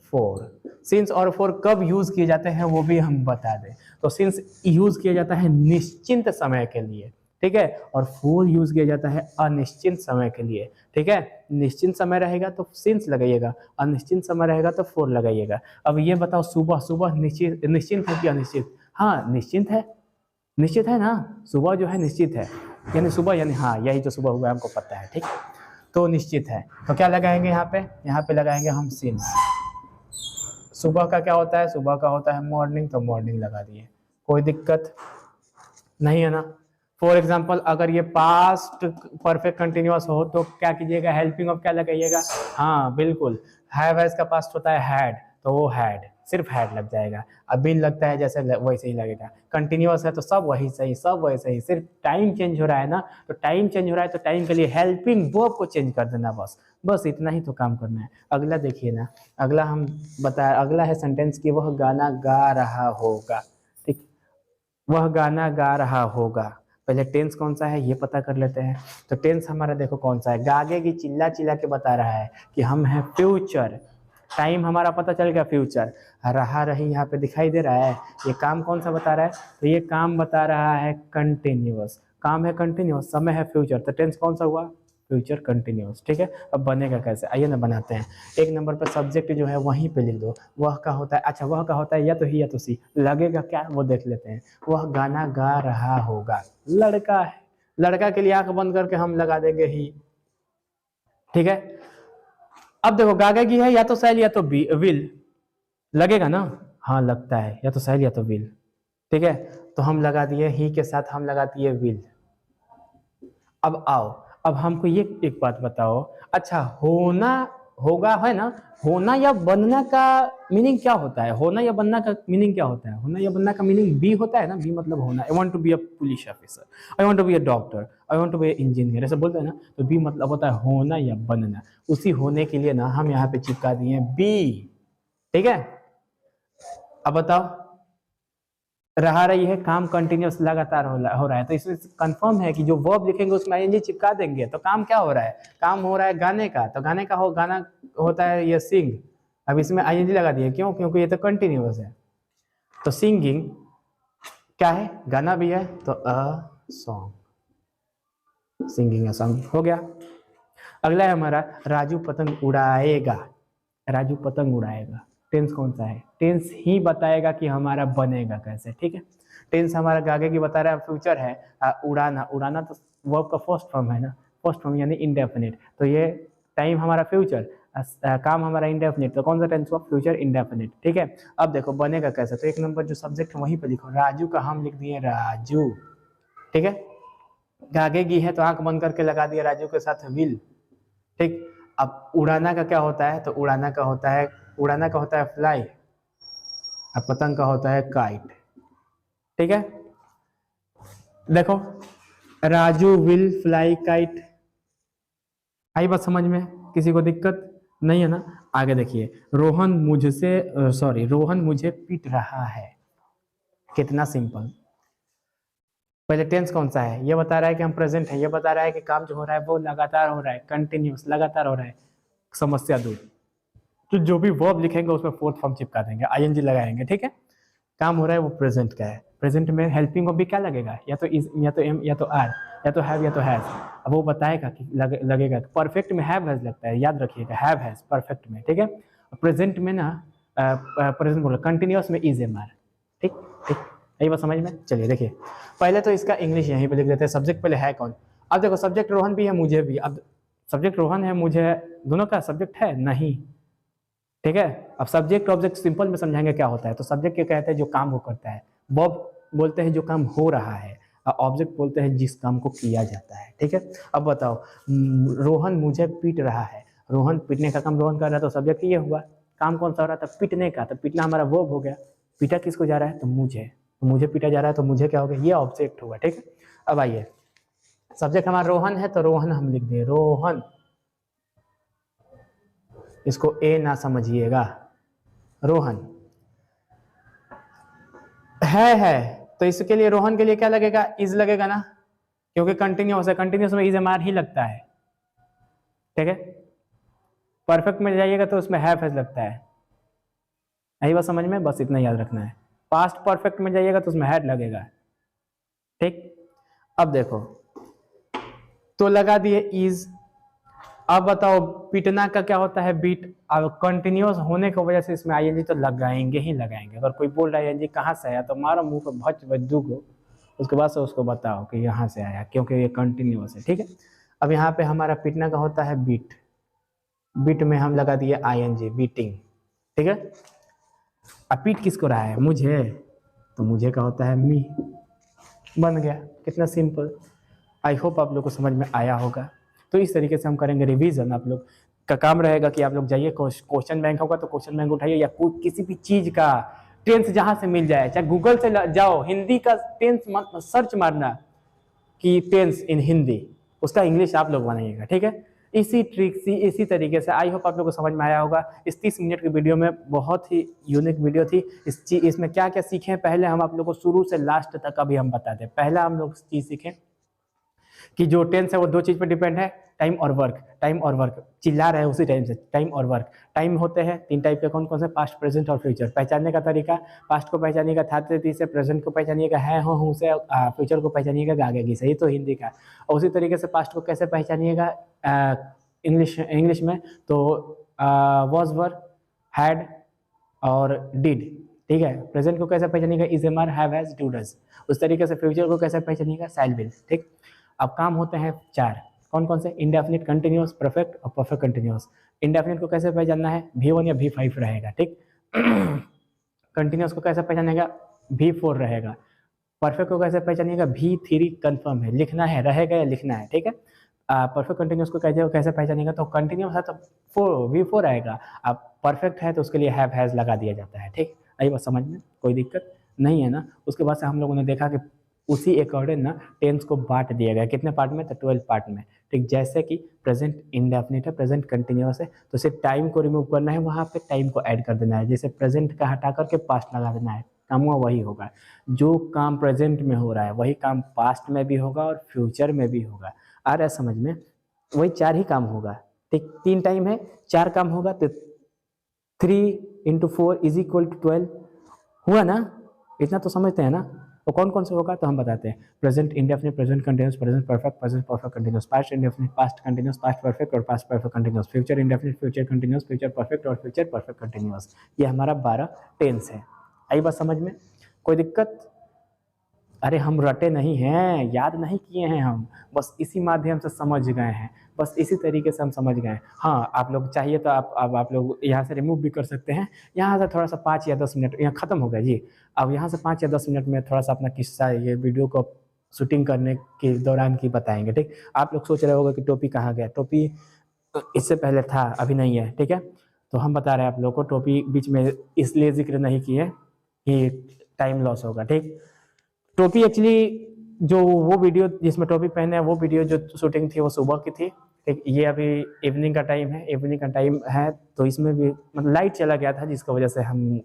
फोर। सिंस और फोर कब यूज किए जाते हैं वो भी हम बता दें। तो सिंस यूज किया जाता है निश्चिंत समय के लिए, ठीक है, और फोर यूज किया जाता है अनिश्चित समय के लिए, ठीक है। निश्चित समय रहेगा तो सिंस लगाइएगा, अनिश्चित समय रहेगा तो फोर लगाइएगा। अब ये बताओ, सुबह सुबह निश्चिंत है कि अनिश्चित? हाँ निश्चिंत है, निश्चित है ना, सुबह जो है निश्चित है, यानी सुबह, यानी हाँ यही जो सुबह हुआ हमको पता है, ठीक। तो निश्चित है, तो क्या लगाएंगे यहाँ पे लगाएंगे हम सिंस। सुबह का क्या होता है? सुबह का होता है मॉर्निंग, तो मॉर्निंग लगा दिए, कोई दिक्कत नहीं है ना। फॉर एग्जाम्पल अगर ये पास्ट परफेक्ट कंटिन्यूअस हो तो क्या कीजिएगा? हेल्पिंग ऑफ क्या लगाइएगा? हाँ बिल्कुल, हैव हैज का पास्ट होता है हैड, तो वो हैड, सिर्फ हैड लग जाएगा। अब बीन लगता है जैसे वैसे ही लगेगा। कंटिन्यूअस है तो सब वही सही, सब वैसे ही, सिर्फ टाइम चेंज हो रहा है ना, तो टाइम चेंज हो रहा है तो टाइम के लिए हेल्पिंग वर्ब को चेंज कर देना, बस इतना ही तो काम करना है। अगला देखिए ना, अगला हम बताया, अगला है सेंटेंस कि वह गाना गा रहा होगा, ठीक, वह गाना गा रहा होगा। पहले टेंस कौन सा है ये पता कर लेते हैं। तो टेंस हमारा देखो कौन सा है, गागे की चिल्ला चिल्ला के बता रहा है कि हम हैं फ्यूचर, टाइम हमारा पता चल गया फ्यूचर, रहा रही यहाँ पे दिखाई दे रहा है, ये काम कौन सा बता रहा है? तो ये काम बता रहा है कंटिन्यूअस, काम है कंटिन्यूअस, समय है फ्यूचर, तो टेंस कौन सा हुआ? फ्यूचर कंटिन्यूअस, ठीक है। अब बनेगा कैसे? आइए ना बनाते हैं। एक नंबर पर सब्जेक्ट जो है वहीं पे लिख दो, वह का होता है, अच्छा वह का होता है या तो ही या तो सी, लगेगा क्या वो देख लेते हैं। वह गाना गा रहा होगा, लड़का है, लड़का के लिए आंख बंद करके हम लगा देंगे ही, ठीक है। अब देखो गागेगी है या तो सैल या तो विल, लगेगा ना, हाँ लगता है, या तो सैल या तो विल, ठीक है। तो हम लगा दिए ही के साथ, हम लगा दिए विल। अब आओ, अब हमको ये एक बात बताओ, अच्छा होना होगा है ना, होना या बनना का मीनिंग क्या होता है? होना या बनना का मीनिंग क्या होता है? होना या बनना का मीनिंग बी होता है ना, बी मतलब होना। I want to be a police officer, I want to be a doctor, I want to be a engineer, ऐसा बोलते हैं ना। तो बी मतलब होता है होना या बनना, उसी होने के लिए ना हम यहाँ पे चिपका दिए बी, ठीक है। अब बताओ, रहा रही है, काम कंटिन्यूस लगातार हो रहा है, तो इसमें कंफर्म है कि जो वर्ब लिखेंगे उसमें आईएनजी चिपका देंगे, तो काम क्या हो रहा है? काम हो रहा है गाने का, तो गाने का हो, गाना होता है ये सिंग, अब इसमें आईएनजी लगा दिया, क्यों? क्योंकि ये तो कंटिन्यूअस है। तो सिंगिंग क्या है? गाना भी है, तो a song, singing a song हो गया। अगला है हमारा राजू पतंग उड़ाएगा। राजू पतंग उड़ाएगा, टेंस कौन सा है? टेंस ही बताएगा कि हमारा बनेगा कैसे, ठीक है। टेंस हमारा आगे की बता रहा है, फ्यूचर है। उड़ाना, उड़ाना तो वर्ब का फर्स्ट फॉर्म है ना, फर्स्ट फॉर्म यानी इंडेफिनिट, तो ये टाइम हमारा फ्यूचर, काम हमारा इंडेफिनिट, तो कौन सा टेंस हुआ? फ्यूचर इंडेफिनिट, ठीक है। अब देखो बनेगा कैसे, तो एक नंबर जो सब्जेक्ट है वहीं पे लिखो, राजू का हम लिख दिए राजू, ठीक है। गागेगी है तो आंख बंद करके लगा दिया राजू के साथ विल, ठीक। अब उड़ाना का क्या होता है? तो उड़ाना का होता है फ्लाई, अब पतंग का होता है काइट, ठीक है। देखो राजू विल फ्लाई काइट, आई बात समझ में? किसी को दिक्कत नहीं है ना? आगे देखिए, रोहन मुझे पीट रहा है, कितना सिंपल। पहले टेंस कौन सा है? ये बता रहा है कि हम प्रेजेंट है, ये बता रहा है कि काम जो हो रहा है वो लगातार हो रहा है, कंटिन्यूस लगातार हो रहा है, समस्या दूर। तो जो भी वर्ब लिखेंगे उसमें फोर्थ फॉर्म चिपका देंगे, आईएनजी लगाएंगे, ठीक है। काम हो रहा है वो प्रेजेंट का है, प्रेजेंट में हेल्पिंग वर्ब भी क्या लगेगा? या तो इज, या तो एम, या तो आर, या तो हैव, या तो हैज। अब वो बताएगा कि लगेगा, परफेक्ट में हैव हैज लगता है, याद रखिएगा, हैव हैज परफेक्ट में, ठीक है। प्रेजेंट में ना प्रेजेंट बोला, कंटिन्यूअस में इज एम आर, ठीक ठीक, यही बात समझ में? चलिए देखिए, पहले तो इसका इंग्लिश यहीं पे लिख देते हैं, सब्जेक्ट पहले है कौन। अब देखो सब्जेक्ट रोहन भी है मुझे भी, अब सब्जेक्ट रोहन है मुझे, दोनों का सब्जेक्ट है नहीं, ठीक है। अब सब्जेक्ट ऑब्जेक्ट सिंपल में समझाएंगे क्या होता है, तो सब्जेक्ट क्या कहते हैं? जो काम वो करता है, वर्ब बोलते हैं जो काम हो रहा है, और ऑब्जेक्ट बोलते हैं जिस काम को किया जाता है, ठीक है। अब बताओ, रोहन मुझे पीट रहा है, रोहन पीटने का काम रोहन कर रहा है, तो सब्जेक्ट ये हुआ। काम कौन सा हो रहा था? पीटने का, तो पीटना हमारा वर्ब हो गया। पीटा किसको जा रहा है? तो मुझे पीटा जा रहा है, तो मुझे क्या हो गया? ये ऑब्जेक्ट होगा, ठीक है। अब आइए, सब्जेक्ट हमारा रोहन है, तो रोहन हम लिख दिए, रोहन, इसको ए ना समझिएगा, रोहन है, तो इसके लिए रोहन के लिए क्या लगेगा? इज लगेगा ना, क्योंकि कंटिन्यूअस है, कंटिन्यूअस में इज एम आर ही लगता है, ठीक है। परफेक्ट में जाइएगा तो उसमें हैव हैज लगता है, यही बात समझ में? बस इतना याद रखना है। पास्ट परफेक्ट में जाइएगा तो उसमें हैड लगेगा, ठीक। अब देखो, तो लगा दिए इज। अब बताओ पीटना का क्या होता है? बीट। अब कंटिन्यूअस होने की वजह से इसमें आईएनजी तो लगाएंगे ही लगाएंगे। अगर कोई बोल रहा है आईएनजी कहाँ से आया, तो मारो मुंह पे भच बज्जू को, उसके बाद से उसको बताओ कि यहाँ से आया, क्योंकि ये कंटिन्यूअस है, ठीक है। अब यहाँ पे हमारा पीटना का होता है बीट, बीट में हम लगा दिए आईएनजी, बीटिंग, ठीक है। अब पीट किसको रहा है? मुझे, तो मुझे का होता है मी, बन गया, कितना सिंपल। आई होप आप लोग को समझ में आया होगा। तो इस तरीके से हम करेंगे रिवीजन। आप लोग का काम रहेगा कि आप लोग जाइए, क्वेश्चन बैंक होगा तो क्वेश्चन बैंक उठाइए, या किसी भी चीज का टेंस जहां से मिल जाए, चाहे गूगल से जाओ, हिंदी का टेंस सर्च मारना कि टेंस इन हिंदी, उसका इंग्लिश आप लोग बनाइएगा, ठीक है। इसी ट्रिक से, इसी तरीके से, आई होप आप लोग को समझ में आया होगा। इस 30 मिनट की वीडियो में बहुत ही यूनिक वीडियो थी। इसमें क्या क्या सीखे पहले हम आप लोग को शुरू से लास्ट तक अभी हम बता दें। पहला हम लोग चीज सीखें कि जो टेंस है वो दो चीज पर डिपेंड है, टाइम और वर्क। टाइम और वर्क चिल्ला रहे हैं उसी टाइम से, टाइम और वर्क। टाइम होते हैं 3 टाइप के, कौन कौन से? पास्ट, प्रेजेंट और फ्यूचर। पहचानने का तरीका, पास्ट को पहचानिएगा था थे से, प्रेजेंट को पहचानिएगा है हो हूँ से, फ्यूचर को पहचानिएगा गागेगी से। ये तो हिंदी का। और उसी तरीके से पास्ट को कैसे पहचानिएगा इंग्लिश में, तो वॉज, वर, हैड और डिड, ठीक है। प्रेजेंट को कैसे पहचानिएगा? Is, am are, have, has, do, does. उस तरीके से फ्यूचर को कैसे पहचानिएगा? शैल, विल, ठीक। अब काम होते हैं 4, कौन कौन से? इंडेफिनिट, कंटिन्यूअस, परफेक्ट और परफेक्ट कंटिन्यूअस। इंडेफिनिट को कैसे पहचानना है? V1 या V5 रहेगा, ठीक। कंटिन्यूअस को कैसे पहचानेगा? V4 रहेगा। परफेक्ट को कैसे पहचानिएगा? V3 कंफर्म है, लिखना है, रहेगा या लिखना है, ठीक है। परफेक्ट कंटिन्यूअस को कैसे पहचानिएगा? तो कंटिन्यूअस है तो V4 आएगा। अब परफेक्ट है तो उसके लिए हैव, हैज लगा दिया जाता है, ठीक। आई बात समझ में? कोई दिक्कत नहीं है ना? उसके बाद से हम लोगों ने देखा कि उसी अकॉर्डिंग ना टेंस को बांट दिया गया, कितने पार्ट में? तो 12 पार्ट में, ठीक। जैसे कि प्रेजेंट इंडेफिनिट है, प्रेजेंट कंटिन्यूअस है, तो सिर्फ टाइम को रिमूव करना है, वहाँ पे टाइम को ऐड कर देना है। जैसे प्रेजेंट का हटा करके पास्ट लगा देना है, काम हुआ वही होगा। जो काम प्रेजेंट में हो रहा है वही काम पास्ट में भी होगा और फ्यूचर में भी होगा। आ रहा है समझ में? वही 4 ही काम होगा, ठीक, 3 टाइम है, 4 काम होगा तो 3 × 4 = 12 हुआ ना, इतना तो समझते हैं ना। तो कौन कौन से होगा तो हम बताते हैं। Present indefinite, present continuous, present perfect, present perfect continuous, past indefinite, past continuous, past perfect और past perfect continuous, future indefinite, future continuous, future perfect और फ्यूचर परफेक्ट कंटिन्यूअस। ये हमारा 12 टेंस है। आई बात समझ में, कोई दिक्कत? अरे हम रटे नहीं हैं, याद नहीं किए हैं हम, बस इसी माध्यम से समझ गए हैं, बस इसी तरीके से हम समझ गए हैं। हाँ, आप लोग चाहिए तो आप लोग यहाँ से रिमूव भी कर सकते हैं। यहाँ से थोड़ा सा 5 या 10 मिनट यहाँ ख़त्म हो गया जी। अब यहाँ से 5 या 10 मिनट में थोड़ा सा अपना किस्सा ये वीडियो को शूटिंग करने के दौरान की बताएंगे। ठीक, आप लोग सोच रहे होगा कि टोपी कहाँ गया। टोपी इससे पहले था, अभी नहीं है। ठीक है, तो हम बता रहे हैं आप लोग को, टोपी बीच में इसलिए जिक्र नहीं किए कि टाइम लॉस होगा। ठीक, टोपी एक्चुअली जो वो वीडियो जिसमें टोपी पहने हैं वो वीडियो जो शूटिंग थी वो सुबह की थी। ठीक, ये अभी इवनिंग का टाइम है, इवनिंग का टाइम है तो इसमें भी मतलब लाइट चला गया था जिसकी वजह से हम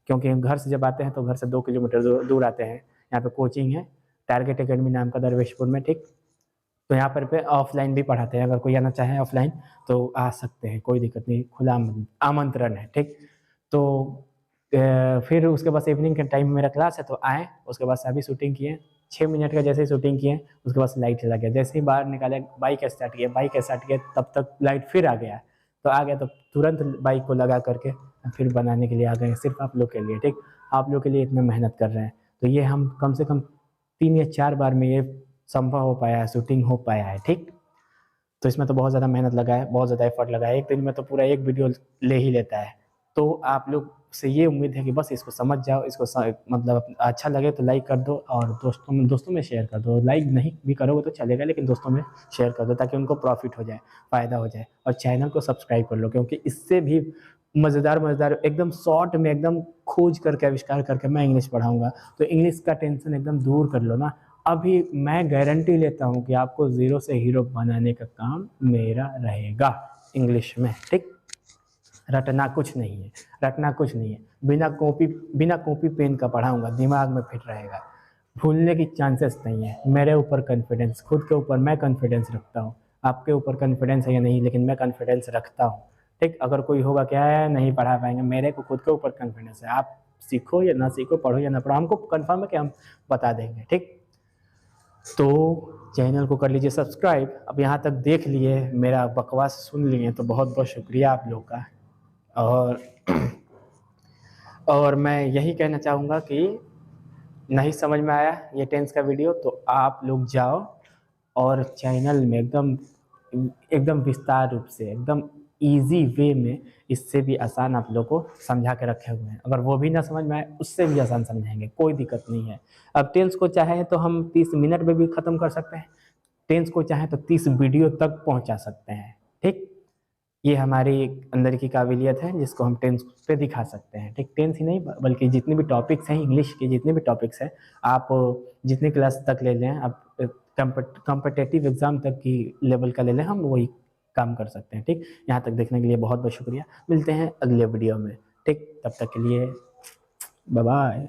क्योंकि हम घर से जब आते हैं तो घर से 2 किलोमीटर दूर आते हैं। यहाँ पे कोचिंग है टारगेट एकेडमी नाम का दरवेशपुर में। ठीक, तो यहाँ पर पे ऑफलाइन भी पढ़ाते हैं, अगर कोई आना चाहे ऑफलाइन तो आ सकते हैं, कोई दिक्कत नहीं, खुला आमंत्रण है। ठीक, तो फिर उसके बाद इवनिंग के टाइम मेरा क्लास है तो आए, उसके बाद अभी शूटिंग किए, 6 मिनट का जैसे ही शूटिंग किए उसके बाद लाइट चला गया। जैसे ही बाहर निकाले बाइक स्टार्ट किया तब तक लाइट फिर आ गया। तो आ गया तो तुरंत बाइक को लगा करके फिर बनाने के लिए आ गए, सिर्फ आप लोग के लिए। ठीक, आप लोग के लिए इतना मेहनत कर रहे हैं तो ये हम कम से कम 3 या 4 बार में ये संभव हो पाया है, शूटिंग हो पाया है। ठीक, तो इसमें तो बहुत ज़्यादा मेहनत लगा है, बहुत ज़्यादा एफर्ट लगा है, एक दिन में तो पूरा एक वीडियो ले ही लेता है। तो आप लोग से ये उम्मीद है कि बस इसको समझ जाओ, इसको मतलब अच्छा लगे तो लाइक कर दो और दोस्तों में शेयर कर दो। लाइक नहीं भी करोगे तो चलेगा लेकिन दोस्तों में शेयर कर दो ताकि उनको प्रॉफिट हो जाए, फ़ायदा हो जाए। और चैनल को सब्सक्राइब कर लो क्योंकि इससे भी मज़ेदार एकदम शॉर्ट में एकदम खोज करके आविष्कार करके मैं इंग्लिश पढ़ाऊँगा। तो इंग्लिश का टेंशन एकदम दूर कर लो ना। अभी मैं गारंटी लेता हूँ कि आपको ज़ीरो से हीरो बनाने का काम मेरा रहेगा इंग्लिश में। ठीक, रटना कुछ नहीं है, रटना कुछ नहीं है। बिना कॉपी पेन का पढ़ाऊंगा, दिमाग में फिट रहेगा, भूलने की चांसेस नहीं है। मेरे ऊपर कॉन्फिडेंस, खुद के ऊपर मैं कॉन्फिडेंस रखता हूँ। आपके ऊपर कॉन्फिडेंस है या नहीं, लेकिन मैं कॉन्फिडेंस रखता हूँ। ठीक, अगर कोई होगा क्या है नहीं पढ़ा पाएंगे, मेरे को खुद के ऊपर कॉन्फिडेंस है। आप सीखो या ना सीखो, पढ़ो या ना पढ़ो, हमको कन्फर्म है कि हम बता देंगे। ठीक, तो चैनल को कर लीजिए सब्सक्राइब। अब यहाँ तक देख लिए, मेरा बकवास सुन लिए तो बहुत बहुत शुक्रिया आप लोग का। और मैं यही कहना चाहूँगा कि नहीं समझ में आया ये टेंस का वीडियो तो आप लोग जाओ और चैनल में एकदम विस्तार रूप से एकदम इजी वे में, इससे भी आसान आप लोग को समझा के रखे हुए हैं। अगर वो भी ना समझ में आए उससे भी आसान समझाएंगे, कोई दिक्कत नहीं है। अब टेंस को चाहे तो हम 30 मिनट में भी ख़त्म कर सकते हैं, टेंस को चाहे तो 30 वीडियो तक पहुंचा सकते हैं। ठीक, ये हमारी अंदर की काबिलियत है जिसको हम टेंस पे दिखा सकते हैं। ठीक, टेंस ही नहीं बल्कि जितने भी टॉपिक्स हैं इंग्लिश के, जितने भी टॉपिक्स हैं आप जितने क्लास तक ले लें, आप कॉम्पिटिटिव एग्जाम तक की लेवल का ले लें, हम वही काम कर सकते हैं। ठीक, यहाँ तक देखने के लिए बहुत बहुत शुक्रिया। मिलते हैं अगले वीडियो में। ठीक, तब तक के लिए बाय बाय।